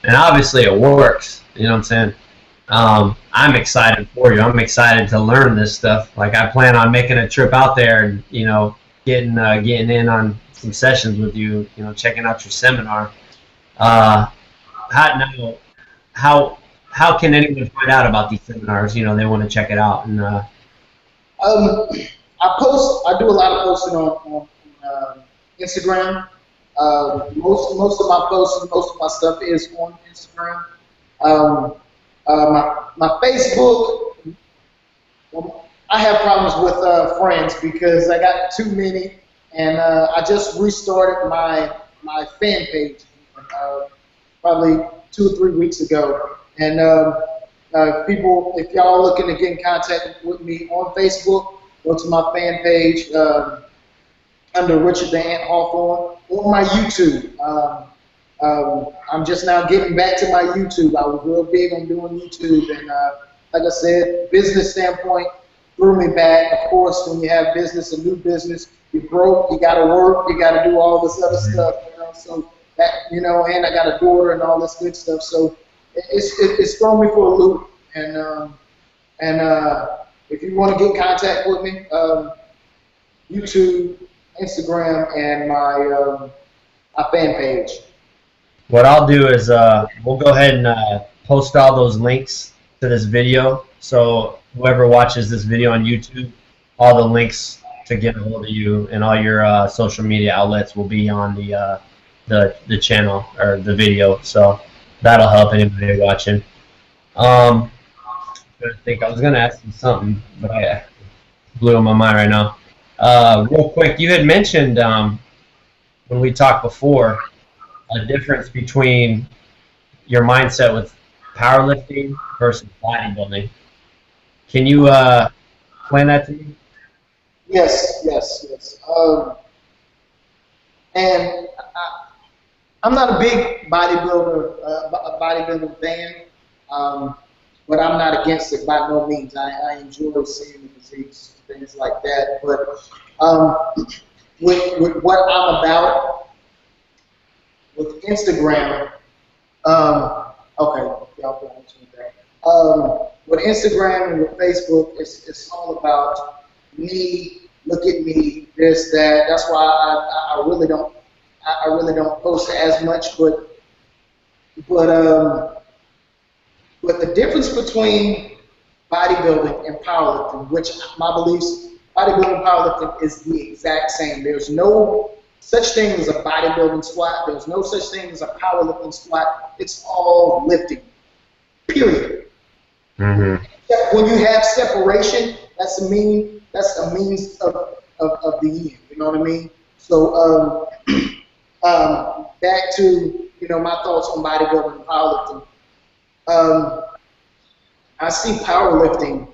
And obviously it works, you know what I'm saying? I'm excited for you. I'm excited to learn this stuff. Like I plan on making a trip out there and, you know, getting in on some sessions with you, you know, checking out your seminar. How can anyone find out about these seminars? You know, they want to check it out. And I do a lot of posting on Instagram. Most of my posts and most of my stuff is on Instagram. My Facebook, I have problems with friends because I got too many, and I just restarted my fan page probably 2 or 3 weeks ago. And people, if y'all looking to get in contact with me on Facebook, go to my fan page under Richard the Ant Hawthorne, or my YouTube. I'm just now getting back to my YouTube. I was real big on doing YouTube, and like I said, business standpoint threw me back. Of course, when you have business, a new business, you're broke, you got to work, you got to do all this other stuff, you know. So that, you know, and I got a daughter and all this good stuff. So it's thrown me for a loop. And if you want to get in contact with me, YouTube, Instagram, and my fan page. what I'll do is we'll go ahead and post all those links to this video. So whoever watches this video on YouTube, all the links to get a hold of you and all your social media outlets will be on the channel or the video. So that'll help anybody watching. I think I was gonna ask you something, but I blew on my mind right now. Real quick, you had mentioned when we talked before a difference between your mindset with powerlifting versus bodybuilding. Can you explain that to me? Yes. And I'm not a big bodybuilder fan, but I'm not against it by no means. I enjoy seeing the physiques, things like that. But with what I'm about with Instagram, okay, y'all can answer that. With Instagram and with Facebook, it's all about me. Look at me, this, that. That's why I really don't post as much. But the difference between bodybuilding and powerlifting, which my beliefs, bodybuilding and powerlifting is the exact same. There's no such thing as a bodybuilding squat. There's no such thing as a powerlifting squat. It's all lifting, period. Mm-hmm. When you have separation, that's a means of the end. You know what I mean? So back to, you know, my thoughts on bodybuilding and powerlifting. I see powerlifting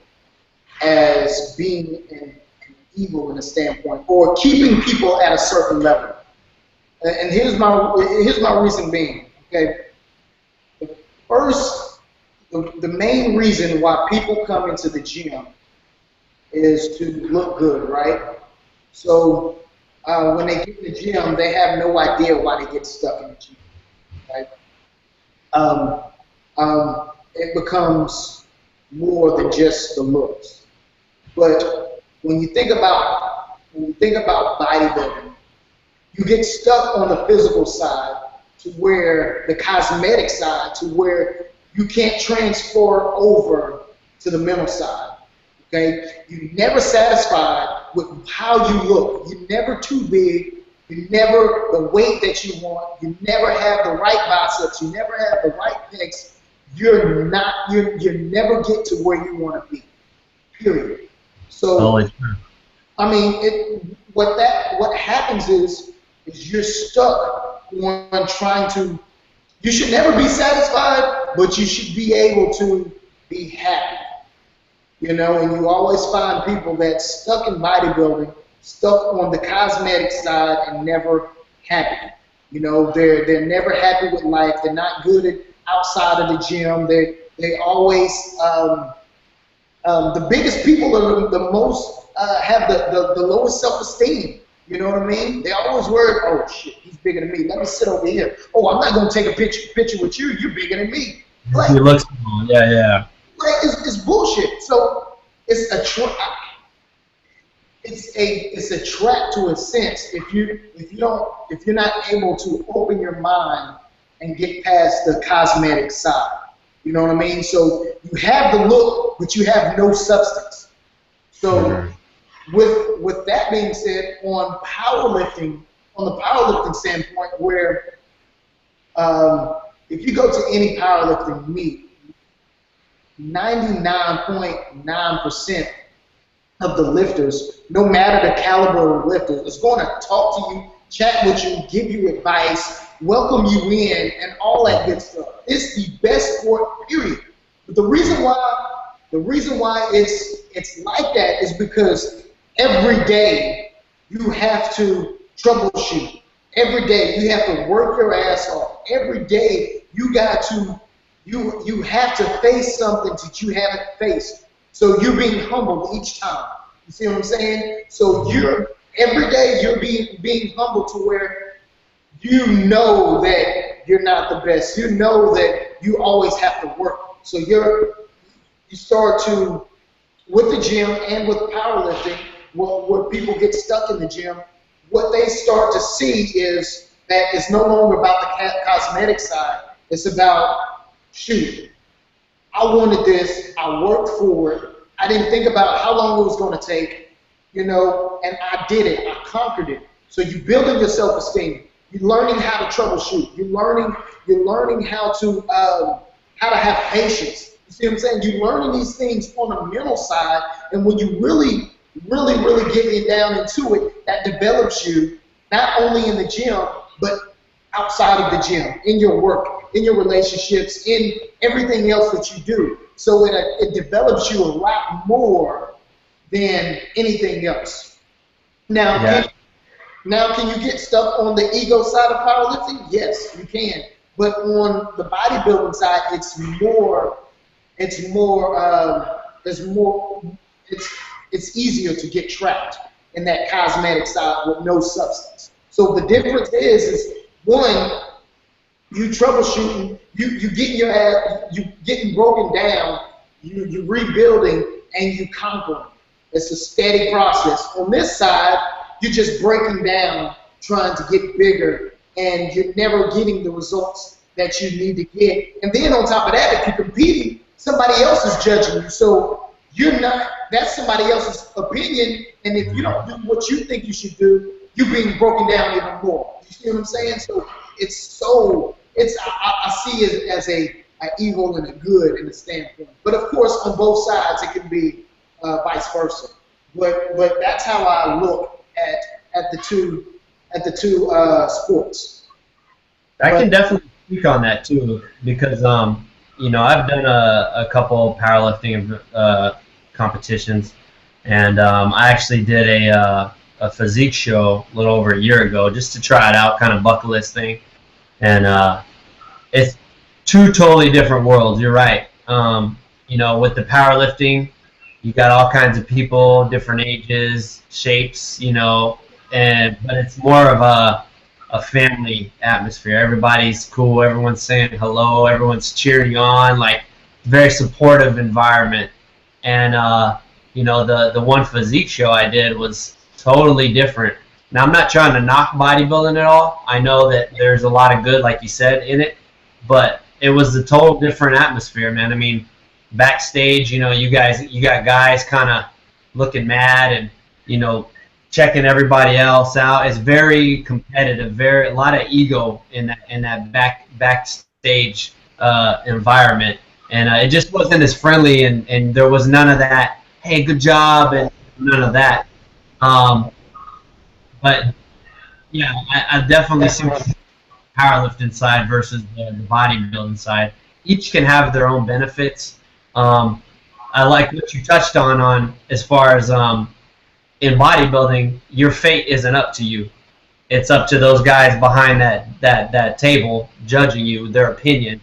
as being an evil in a standpoint, or keeping people at a certain level. And here's my reason being. Okay, the main reason why people come into the gym is to look good, right? So when they get in the gym, they have no idea why they get stuck in the gym, right? It becomes more than just the looks. But when you think about bodybuilding, you get stuck on the physical side to where the cosmetic side, to where you can't transfer over to the mental side. Okay, you're never satisfied with how you look. You're never too big. You never the weight that you want. You never have the right biceps. You never have the right pecs. You never get to where you want to be. Period. So, I mean, what happens is you're stuck on trying to. You should never be satisfied, but you should be able to be happy. you know, and you always find people that stuck in bodybuilding, stuck on the cosmetic side and never happy. You know, they're never happy with life. They're not good at outside of the gym. They always the biggest people are the most have the lowest self-esteem. You know what I mean? They always worry, oh shit, he's bigger than me. Let me sit over here. Oh, I'm not gonna take a picture with you. You're bigger than me. Like, he looks small. Yeah. Like it's bullshit. So it's a trap. It's a trap to a sense if you're not able to open your mind and get past the cosmetic side. You know what I mean? So you have the look, but you have no substance. So with that being said, on the powerlifting standpoint, where if you go to any powerlifting meet, 99.9% of the lifters, no matter the caliber of lifters, is going to talk to you, chat with you, give you advice, welcome you in, and all that good stuff. It's the best sport, period. But the reason why it's like that is because every day you have to troubleshoot. Every day you have to work your ass off. Every day you have to face something that you haven't faced. So you're being humbled each time. You see what I'm saying? So every day you're being humbled to where you know that you're not the best. You know that you always have to work. So you start to, with the gym and with powerlifting, where people get stuck in the gym, what they start to see is that it's no longer about the cosmetic side. It's about, shoot, I wanted this, I worked for it, I didn't think about how long it was going to take, you know, and I did it, I conquered it. So you're building your self-esteem. You're learning how to troubleshoot. You're learning how to have patience. You see what I'm saying? You're learning these things on the mental side, and when you really get down into it, that develops you not only in the gym, but outside of the gym, in your work, in your relationships, in everything else that you do. So it develops you a lot more than anything else. Now, can you get stuck on the ego side of powerlifting? Yes, you can. But on the bodybuilding side, it's easier to get trapped in that cosmetic side with no substance. So the difference is one, you troubleshooting, you getting your ass, you getting broken down, you rebuilding, and you conquering. It's a steady process. On this side, you're just breaking down, trying to get bigger, and you're never getting the results that you need to get. And then on top of that, if you're competing, somebody else is judging you. So that's somebody else's opinion, and if you don't do what you think you should do, you're being broken down even more. You see what I'm saying? So I see it as a evil and a good in the standpoint. But of course, on both sides, it can be vice versa. But that's how I look at the two sports. I can definitely speak on that too, because you know, I've done a couple powerlifting competitions, and I actually did a physique show a little over a year ago just to try it out, kind of bucket list thing. And it's two totally different worlds. You're right. You know, with the powerlifting, you got all kinds of people, different ages, shapes, you know, but it's more of a family atmosphere. Everybody's cool. Everyone's saying hello. Everyone's cheering on. Like, very supportive environment. And you know, the one physique show I did was totally different. Now, I'm not trying to knock bodybuilding at all. I know that there's a lot of good, like you said, in it, but it was a total different atmosphere, man. I mean, backstage, you know, you got guys kind of looking mad and, you know, checking everybody else out. It's very competitive, a lot of ego in that backstage environment, and it just wasn't as friendly, and there was none of that, hey, good job, and none of that. But yeah, I definitely see the powerlifting side versus the bodybuilding side. Each can have their own benefits. I like what you touched on as far as in bodybuilding, your fate isn't up to you. It's up to those guys behind that table judging you, their opinion.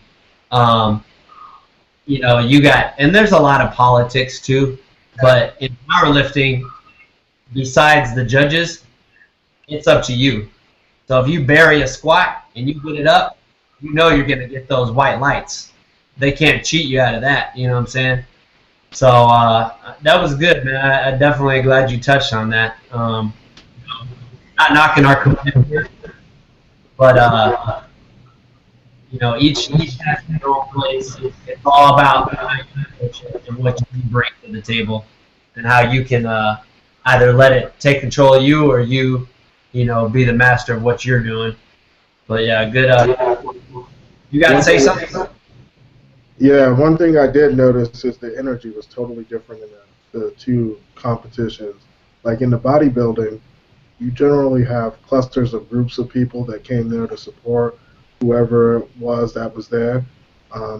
You know, you got, and there's a lot of politics too, but in powerlifting, besides the judges, it's up to you. So if you bury a squat and you get it up, you know you're going to get those white lights. They can't cheat you out of that, you know what I'm saying? So that was good, man. I definitely glad you touched on that. Not knocking our competitors, but you know, each has their own place. It's all about how you approach it and what you bring to the table, and how you can either let it take control of you, or you know, be the master of what you're doing. But yeah, good. You got to say something? Yeah, one thing I did notice is the energy was totally different in the two competitions. Like in the bodybuilding, you generally have clusters of groups of people that came there to support whoever it was that was there.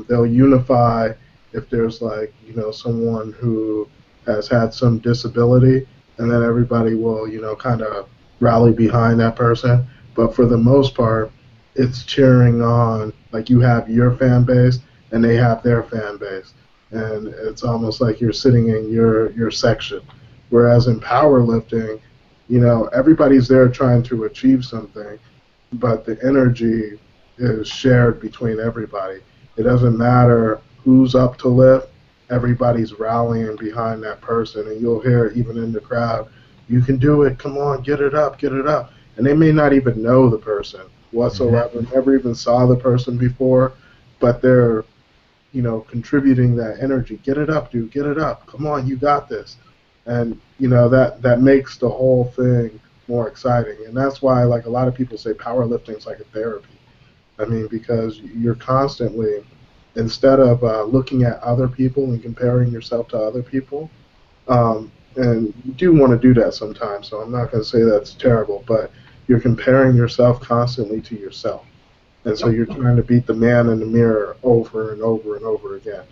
They'll unify if there's, like, you know, someone who has had some disability, and then everybody will, you know, kind of rally behind that person. But for the most part, it's cheering on, like, you have your fan base and they have their fan base, and it's almost like you're sitting in your section. Whereas in powerlifting, you know, everybody's there trying to achieve something, but the energy is shared between everybody. It doesn't matter who's up to lift, everybody's rallying behind that person, and you'll hear even in the crowd, "You can do it, come on, get it up, get it up." And they may not even know the person whatsoever, never even saw the person before, but they're, you know, contributing that energy. Get it up, dude, get it up. Come on, you got this. And, you know, that makes the whole thing more exciting. And that's why, like, a lot of people say powerlifting is like a therapy. I mean, because you're constantly, instead of looking at other people and comparing yourself to other people, and you do want to do that sometimes, so I'm not going to say that's terrible, but you're comparing yourself constantly to yourself. And so you're trying to beat the man in the mirror over and over and over again.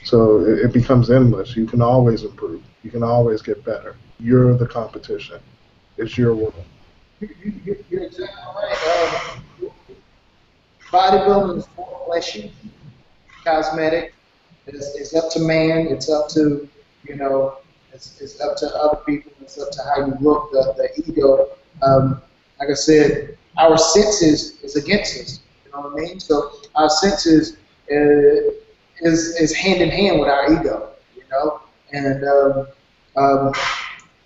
So it becomes endless. You can always improve. You can always get better. You're the competition. It's your world. You're exactly right. Bodybuilding is more fleshy, cosmetic. It's up to man. It's up to, you know, it's up to other people. It's up to how you look, the ego. Like I said, our senses is against us. You know what I mean? So our senses is hand in hand with our ego. You know, and our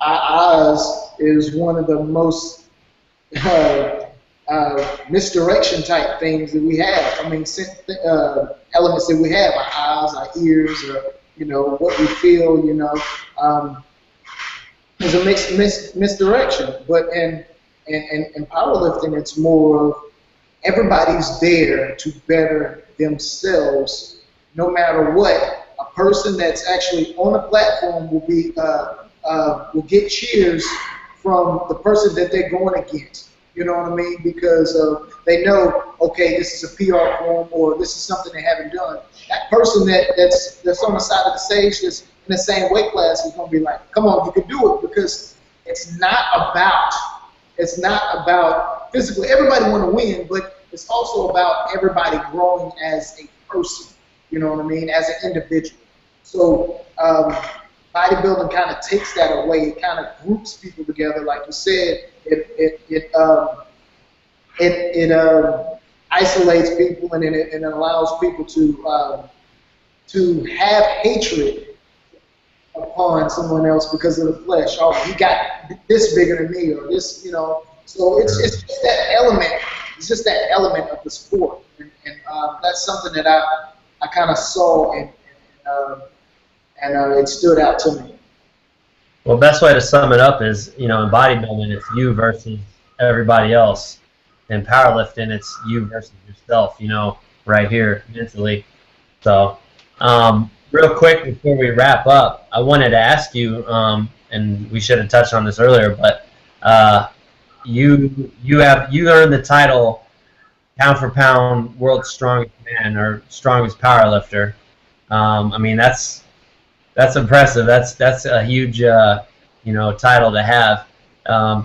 eyes is one of the most misdirection type things that we have. I mean, elements that we have, our eyes, our ears, you know, what we feel, you know, is a misdirection. But in powerlifting, it's more of everybody's there to better themselves, no matter what. A person that's actually on a platform will get cheers from the person that they're going against. You know what I mean? Because they know, okay, this is a PR form, or this is something they haven't done. That person that's on the side of the stage that's in the same weight class is going to be like, come on, you can do it, because it's not about physically. Everybody want to win, but it's also about everybody growing as a person. You know what I mean? As an individual. So bodybuilding kind of takes that away. It kind of groups people together, like you said. It isolates people, and it allows people to have hatred upon someone else because of the flesh. Oh, he got this bigger than me, or this, you know. So it's just that element. It's just that element of the sport, and that's something that I kind of saw, and it stood out to me. Well, best way to sum it up is, you know, in bodybuilding, it's you versus everybody else. In powerlifting, it's you versus yourself, you know, right here mentally. So, real quick before we wrap up, I wanted to ask you, and we should have touched on this earlier, but you earned the title pound for pound world's strongest man, or strongest powerlifter. I mean, that's That's impressive. That's a huge you know, title to have.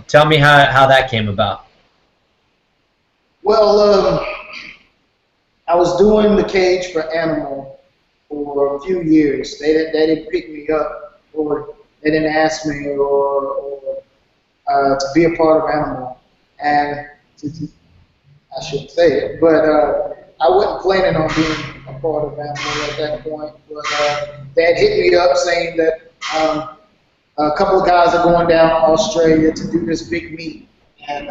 Tell me how that came about. Well, I was doing the cage for Animal for a few years. They didn't pick me up, or they didn't ask me, or to be a part of Animal. And I shouldn't say it, but I wasn't planning on being a part of Animal at that point. But they had hit me up saying that a couple of guys are going down to Australia to do this big meet, and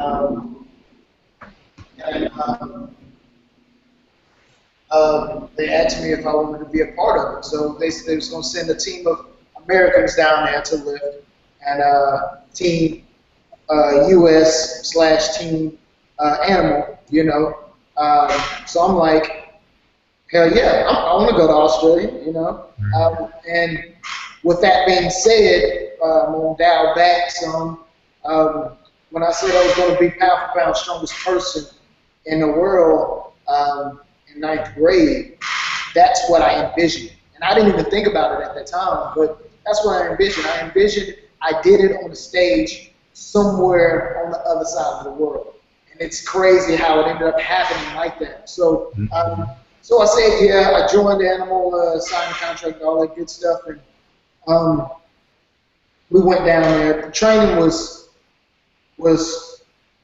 they asked me if I wanted to be a part of it. So they said they was going to send a team of Americans down there to lift, and team US/team Animal, you know. So I'm like, hell yeah, I want to go to Australia, you know. And with that being said, I'm going to dial back some. When I said I was going to be pound for pound strongest person in the world in 9th grade, that's what I envisioned. And I didn't even think about it at the time, but that's what I envisioned. I did it on a stage somewhere on the other side of the world. And it's crazy how it ended up happening like that. So so I said, yeah, I joined Animal, signed a contract, all that good stuff, and we went down there. The training was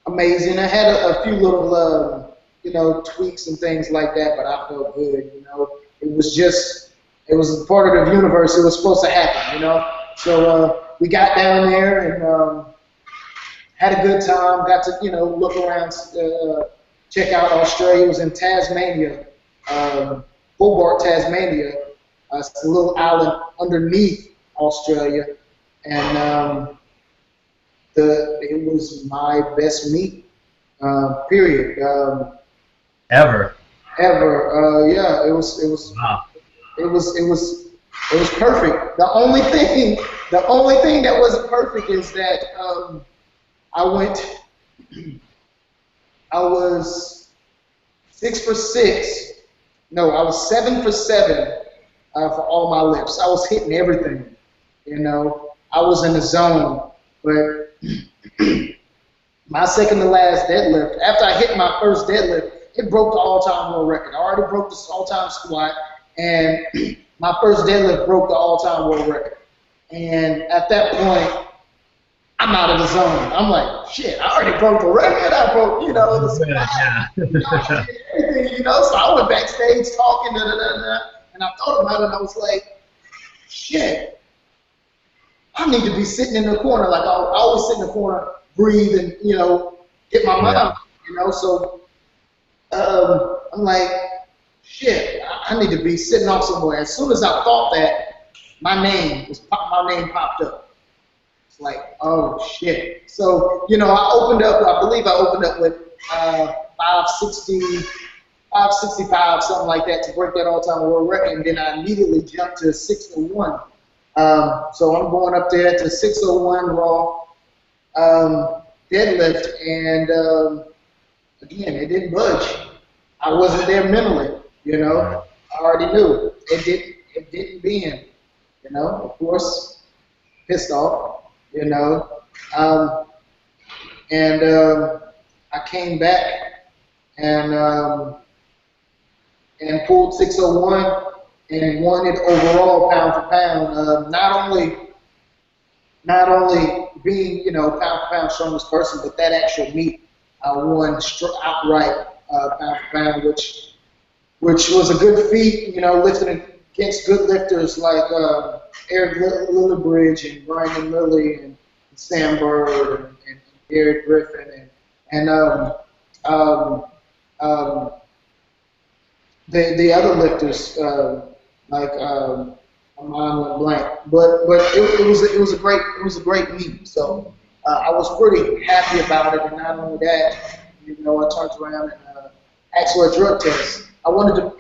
amazing. I had a few little, you know, tweaks and things like that, but I felt good, you know. It was part of the universe. It was supposed to happen, you know. So we got down there and had a good time. Got to, you know, look around, check out Australia. It was in Tasmania, Hobart, Tasmania. It's a little island underneath Australia, and it was my best meet, period. Ever. Yeah, it was. Wow. It was perfect. The only thing that wasn't perfect is that I was 6 for 6. No, I was 7 for 7 for all my lifts. I was hitting everything, you know. I was in the zone, but my second to last deadlift, after I hit my first deadlift, it broke the all-time world record. I already broke the all-time squat, and my first deadlift broke the all-time world record. And at that point, I'm out of the zone. I'm like, shit, I already broke the record. I broke, you know, the squat, you know, everything, you know. So I went backstage talking, and I thought about it, and I was like, shit, I need to be sitting in the corner. Like, I always sit in the corner, breathe, and, you know, get my mind, you know. So I'm like, shit, I need to be sitting off somewhere. As soon as I thought that, my name popped up. It's like, oh shit. So, you know, I believe I opened up with 560, 565, something like that, to break that all-time world record, and then I immediately jumped to 601. So I'm going up there to 601 raw deadlift, and again, it didn't budge. I wasn't there mentally, you know. I already knew it didn't bend, you know. Of course, pissed off, you know. And I came back and pulled 601 and won it overall pound for pound. Not only being, you know, pound for pound strongest person, but that actual meet I won outright pound for pound, which was a good feat, you know, lifting against good lifters like Eric Lillibridge and Brian Lilly and Sam Bird and Gary Griffin and the other lifters like my mind went blank, but it was a great meet. So I was pretty happy about it, and not only that, you know, I turned around and asked for a drug test. I wanted to.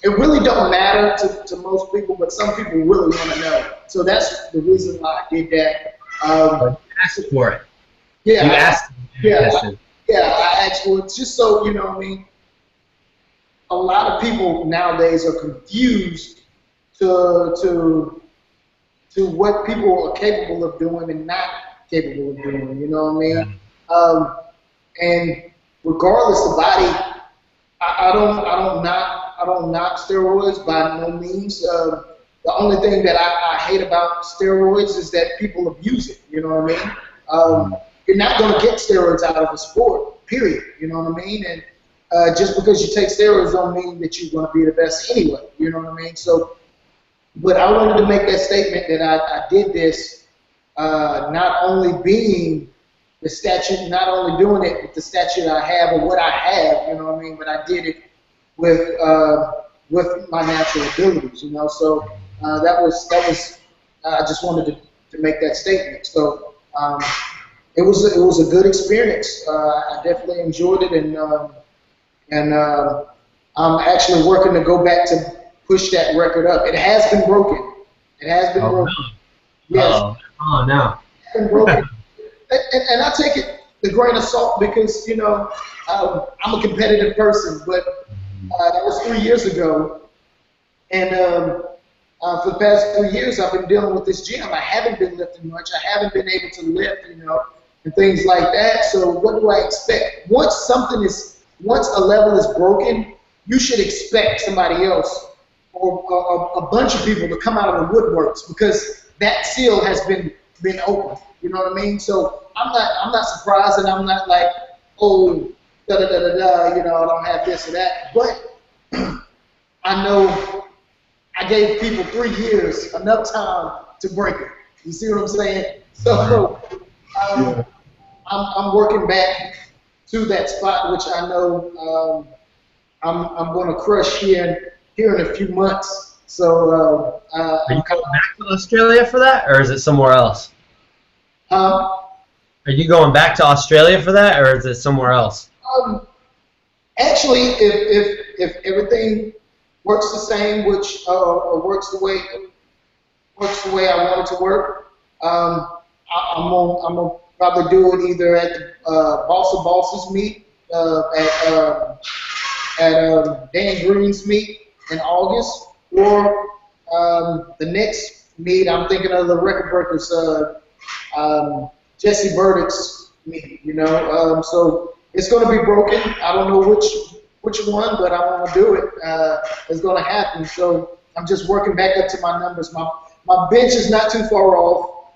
It really don't matter to most people, but some people really want to know. So that's the reason why I did that. Ask for it. Yeah. You asked. I asked for it just so, you know what I mean. A lot of people nowadays are confused to what people are capable of doing and not capable of doing. You know what I mean? And regardless, the body, I don't knock steroids by no means. The only thing that I hate about steroids is that people abuse it. You know what I mean? You're not going to get steroids out of a sport, period. You know what I mean? And just because you take steroids don't mean that you're going to be the best anyway. You know what I mean? So, but I wanted to make that statement that I did this not only being the statute, not only doing it with the statute I have or what I have, you know what I mean, but I did it with my natural abilities, you know. So that was I just wanted to make that statement. So it was a good experience. I definitely enjoyed it, and I'm actually working to go back to push that record up. It has been broken. It has been broken. Really? Yes. Oh, no. It's been broken. And I take it with a grain of salt because, you know, I'm a competitive person, but that was 3 years ago. And for the past 3 years, I've been dealing with this gym. I haven't been lifting much. I haven't been able to lift, you know, and things like that. So what do I expect? Once a level is broken, you should expect somebody else or a bunch of people to come out of the woodworks because that seal has been opened. You know what I mean? So I'm not surprised, and I'm not like, oh, da da da da da. You know, I don't have this or that. But I know I gave people 3 years enough time to break it. You see what I'm saying? So I'm working back to that spot, which I know I'm going to crush here in a few months. So are you coming back to Australia for that, or is it somewhere else? Are you going back to Australia for that, or is it somewhere else? Actually, if everything works the same, which works the way I want it to work, I'm gonna probably do it either at the Boss of Bosses meet at Dan Green's meet in August, or the next meet I'm thinking of the Record Breakers. Jesse Burdick's meet, you know, so it's going to be broken. I don't know which one, but I'm going to do it. It's going to happen. So I'm just working back up to my numbers. My bench is not too far off.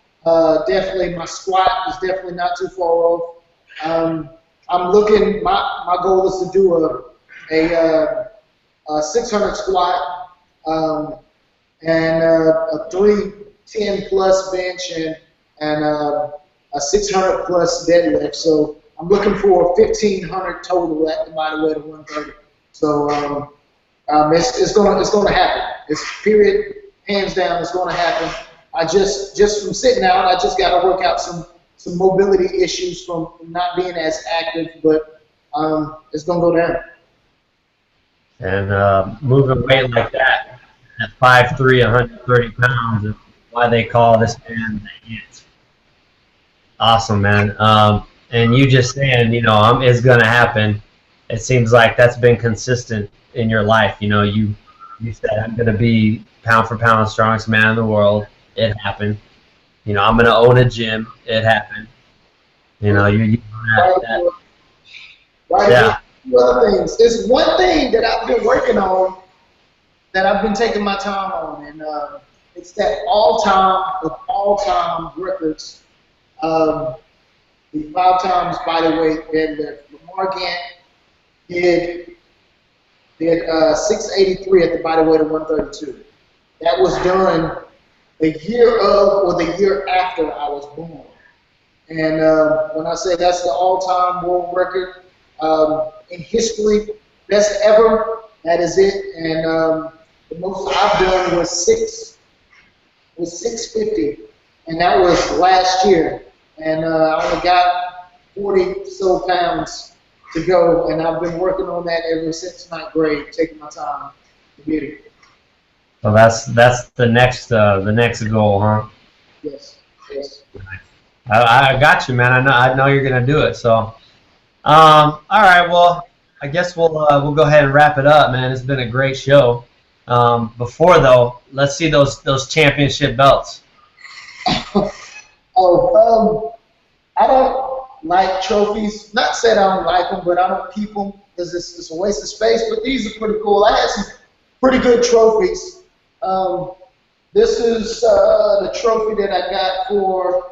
Definitely, my squat is definitely not too far off. I'm looking. My goal is to do a 600 squat and a 310 plus bench and a 600 plus deadlift. So I'm looking for 1,500 total at the body weight of 130. So it's gonna happen. It's period, hands down. It's gonna happen. I just from sitting out, I just got to work out some mobility issues from not being as active, but it's gonna go down. And moving weight like that at 5'3", 130 pounds is why they call this man the Ant. Awesome, man. And you just saying, you know, it's going to happen. It seems like that's been consistent in your life. You know, you said, I'm going to be pound for pound strongest man in the world. It happened. You know, I'm going to own a gym. It happened. You know, you that. Yeah. Other things. There's one thing that I've been working on that I've been taking my time on, and it's that all-time records. The 5 times body weight deadlift. Lamar Gant did 683 at the body weight of 132. That was done the year of or the year after I was born. And when I say that's the all-time world record in history, best ever, that is it. And the most I've done was 650, and that was last year. And I only got 40 so pounds to go, and I've been working on that ever since 9th grade, taking my time to get it. So that's the next goal, huh? Yes. I got you, man. I know you're gonna do it. So, all right. Well, I guess we'll go ahead and wrap it up, man. It's been a great show. Before though, let's see those championship belts. I don't like trophies. Not said I don't like them, but I don't keep them because it's a waste of space. But these are pretty cool. I had some pretty good trophies. This is the trophy that I got for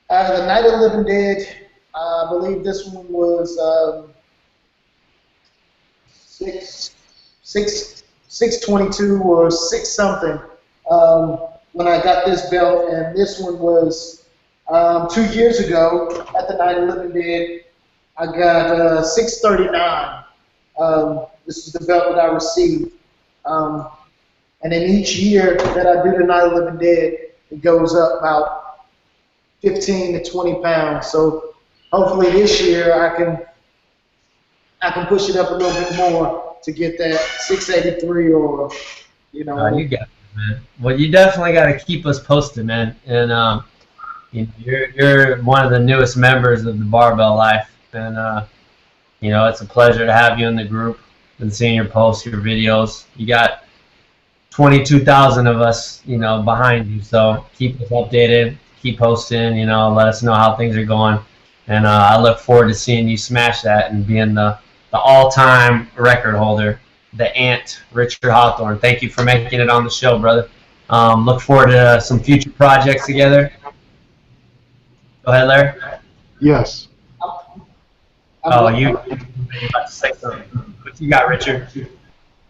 the Night of the Living Dead. I believe this one was 622 or 6 something when I got this belt, and this one was 2 years ago at the Night of the Living Dead. I got 639. This is the belt that I received. And then each year that I do the Night of the Living Dead, it goes up about 15 to 20 pounds. So hopefully this year I can push it up a little bit more to get that 683 or, you know. You got it, man. Well, you definitely got to keep us posted, man. And you're one of the newest members of the Barbell Life, and it's a pleasure to have you in the group. Been seeing your posts, your videos. You got 22,000 of us, behind you. So keep us updated, keep posting. Let us know how things are going, and I look forward to seeing you smash that and being the all-time record holder, the Ant, Richard Hawthorne. Thank you for making it on the show, brother. Look forward to some future projects together. Go ahead, Larry. Yes. You were about to say something. What you got, Richard?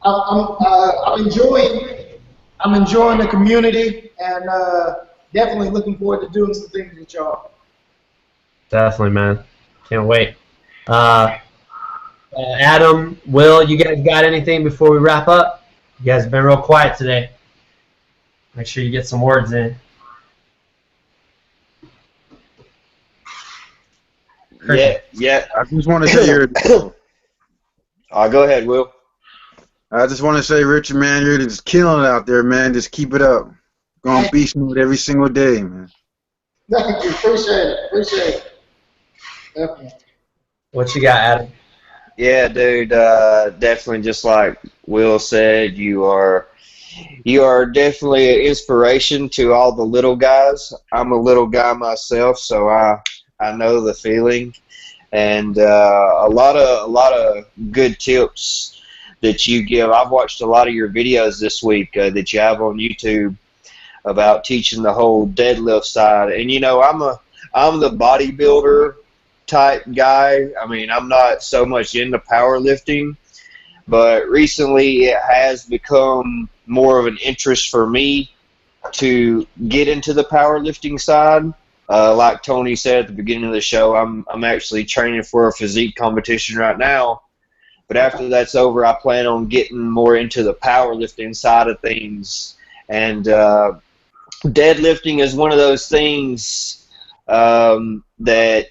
I'm enjoying the community, and definitely looking forward to doing some things with y'all. Definitely, man. Can't wait. Adam, Will, you guys got anything before we wrap up? You guys have been real quiet today. Make sure you get some words in. Yeah. I just want to say you're. Go ahead, Will. I just want to say, Richard, man, you're just killing it out there, man. Just keep it up. Going beast mode every single day, man. Thank you. Appreciate it. Definitely. What you got, Adam? Yeah, dude. Definitely, just like Will said, you are definitely an inspiration to all the little guys. I'm a little guy myself, so I know the feeling, and a lot of good tips that you give. I've watched a lot of your videos this week that you have on YouTube about teaching the whole deadlift side. And I'm the bodybuilder type guy. I mean, I'm not so much into powerlifting, but recently it has become more of an interest for me to get into the powerlifting side. Like Tony said at the beginning of the show, I'm actually training for a physique competition right now. But after that's over, I plan on getting more into the powerlifting side of things. And deadlifting is one of those things that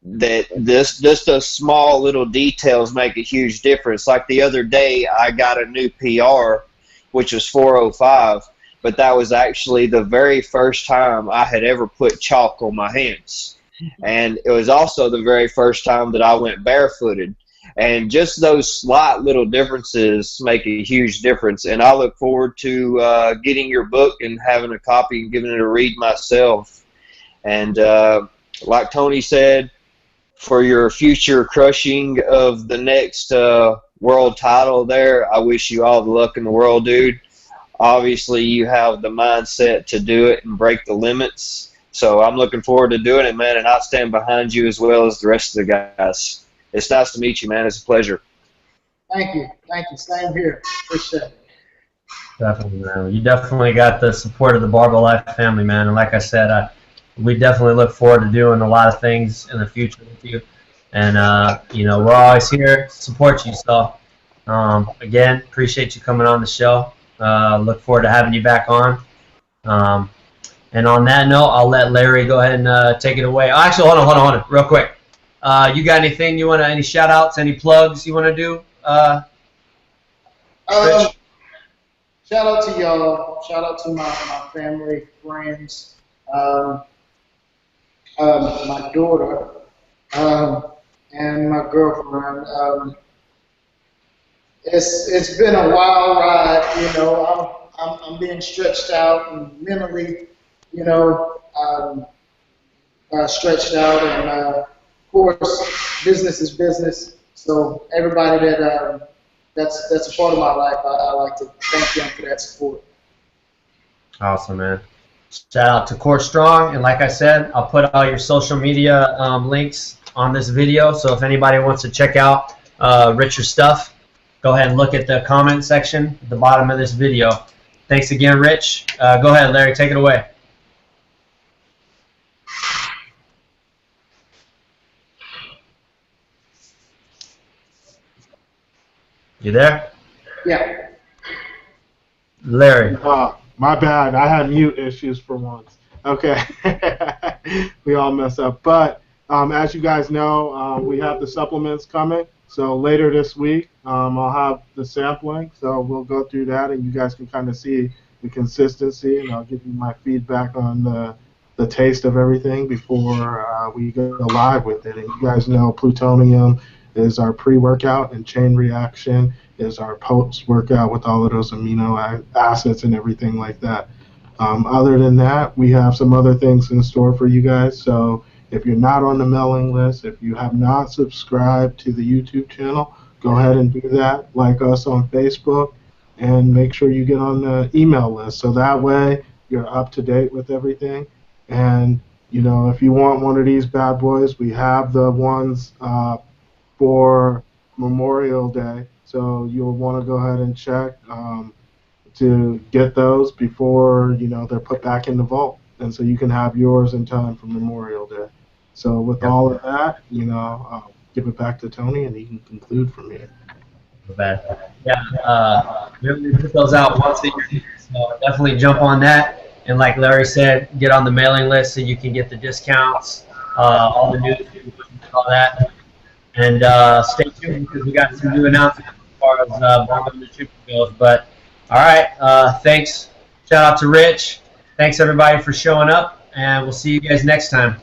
just the small little details make a huge difference. Like the other day, I got a new PR, which was 405. But that was actually the very first time I had ever put chalk on my hands. And it was also the very first time that I went barefooted. And just those slight little differences make a huge difference. And I look forward to getting your book and having a copy and giving it a read myself. And like Tony said, for your future crushing of the next world title there, I wish you all the luck in the world, dude. Obviously, you have the mindset to do it and break the limits. So I'm looking forward to doing it, man, and I stand behind you as well as the rest of the guys. It's nice to meet you, man. It's a pleasure. Thank you. Same here. Appreciate it. Definitely, man. You definitely got the support of the Barbell Life family, man. And like I said, we definitely look forward to doing a lot of things in the future with you. And, we're always here to support you. So, again, appreciate you coming on the show. Look forward to having you back on. And on that note, I'll let Larry go ahead and take it away. Oh, actually, hold on, real quick. You got anything you want to, any shout outs, any plugs you want to do? Shout out to y'all. Shout out to my family, friends, my daughter, and my girlfriend. It's been a wild ride, you know. I'm being stretched out and mentally, you know, stretched out, and of course, business is business. So everybody that's a part of my life, I like to thank them for that support. Awesome, man. Shout out to Core Strong, and like I said, I'll put all your social media links on this video. So if anybody wants to check out Richard's stuff, go ahead and look at the comment section at the bottom of this video. Thanks again, Rich. Go ahead, Larry, take it away. You there? Yeah. Larry. My bad. I had mute issues for once. Okay. We all mess up. But as you guys know, we have the supplements coming. So later this week, I'll have the sampling. So we'll go through that, and you guys can kind of see the consistency, and I'll give you my feedback on the taste of everything before we go live with it. And you guys know plutonium is our pre-workout, and chain reaction is our post-workout with all of those amino acids and everything like that. Other than that, we have some other things in store for you guys. So if you're not on the mailing list, if you have not subscribed to the YouTube channel, go ahead and do that. Like us on Facebook, and make sure you get on the email list. So that way you're up to date with everything. And, you know, if you want one of these bad boys, we have the ones for Memorial Day. So you'll want to go ahead and check to get those before, you know, they're put back in the vault. And so you can have yours in time for Memorial Day. So with all of that, you know, I'll give it back to Tony, and he can conclude from here. Bad. Yeah, we put those out once a year, so definitely jump on that. And like Larry said, get on the mailing list so you can get the discounts, all the news, all that. And stay tuned because we got some new announcements as far as Barbell Nutrition goes. But all right, thanks. Shout out to Rich. Thanks everybody for showing up, and we'll see you guys next time.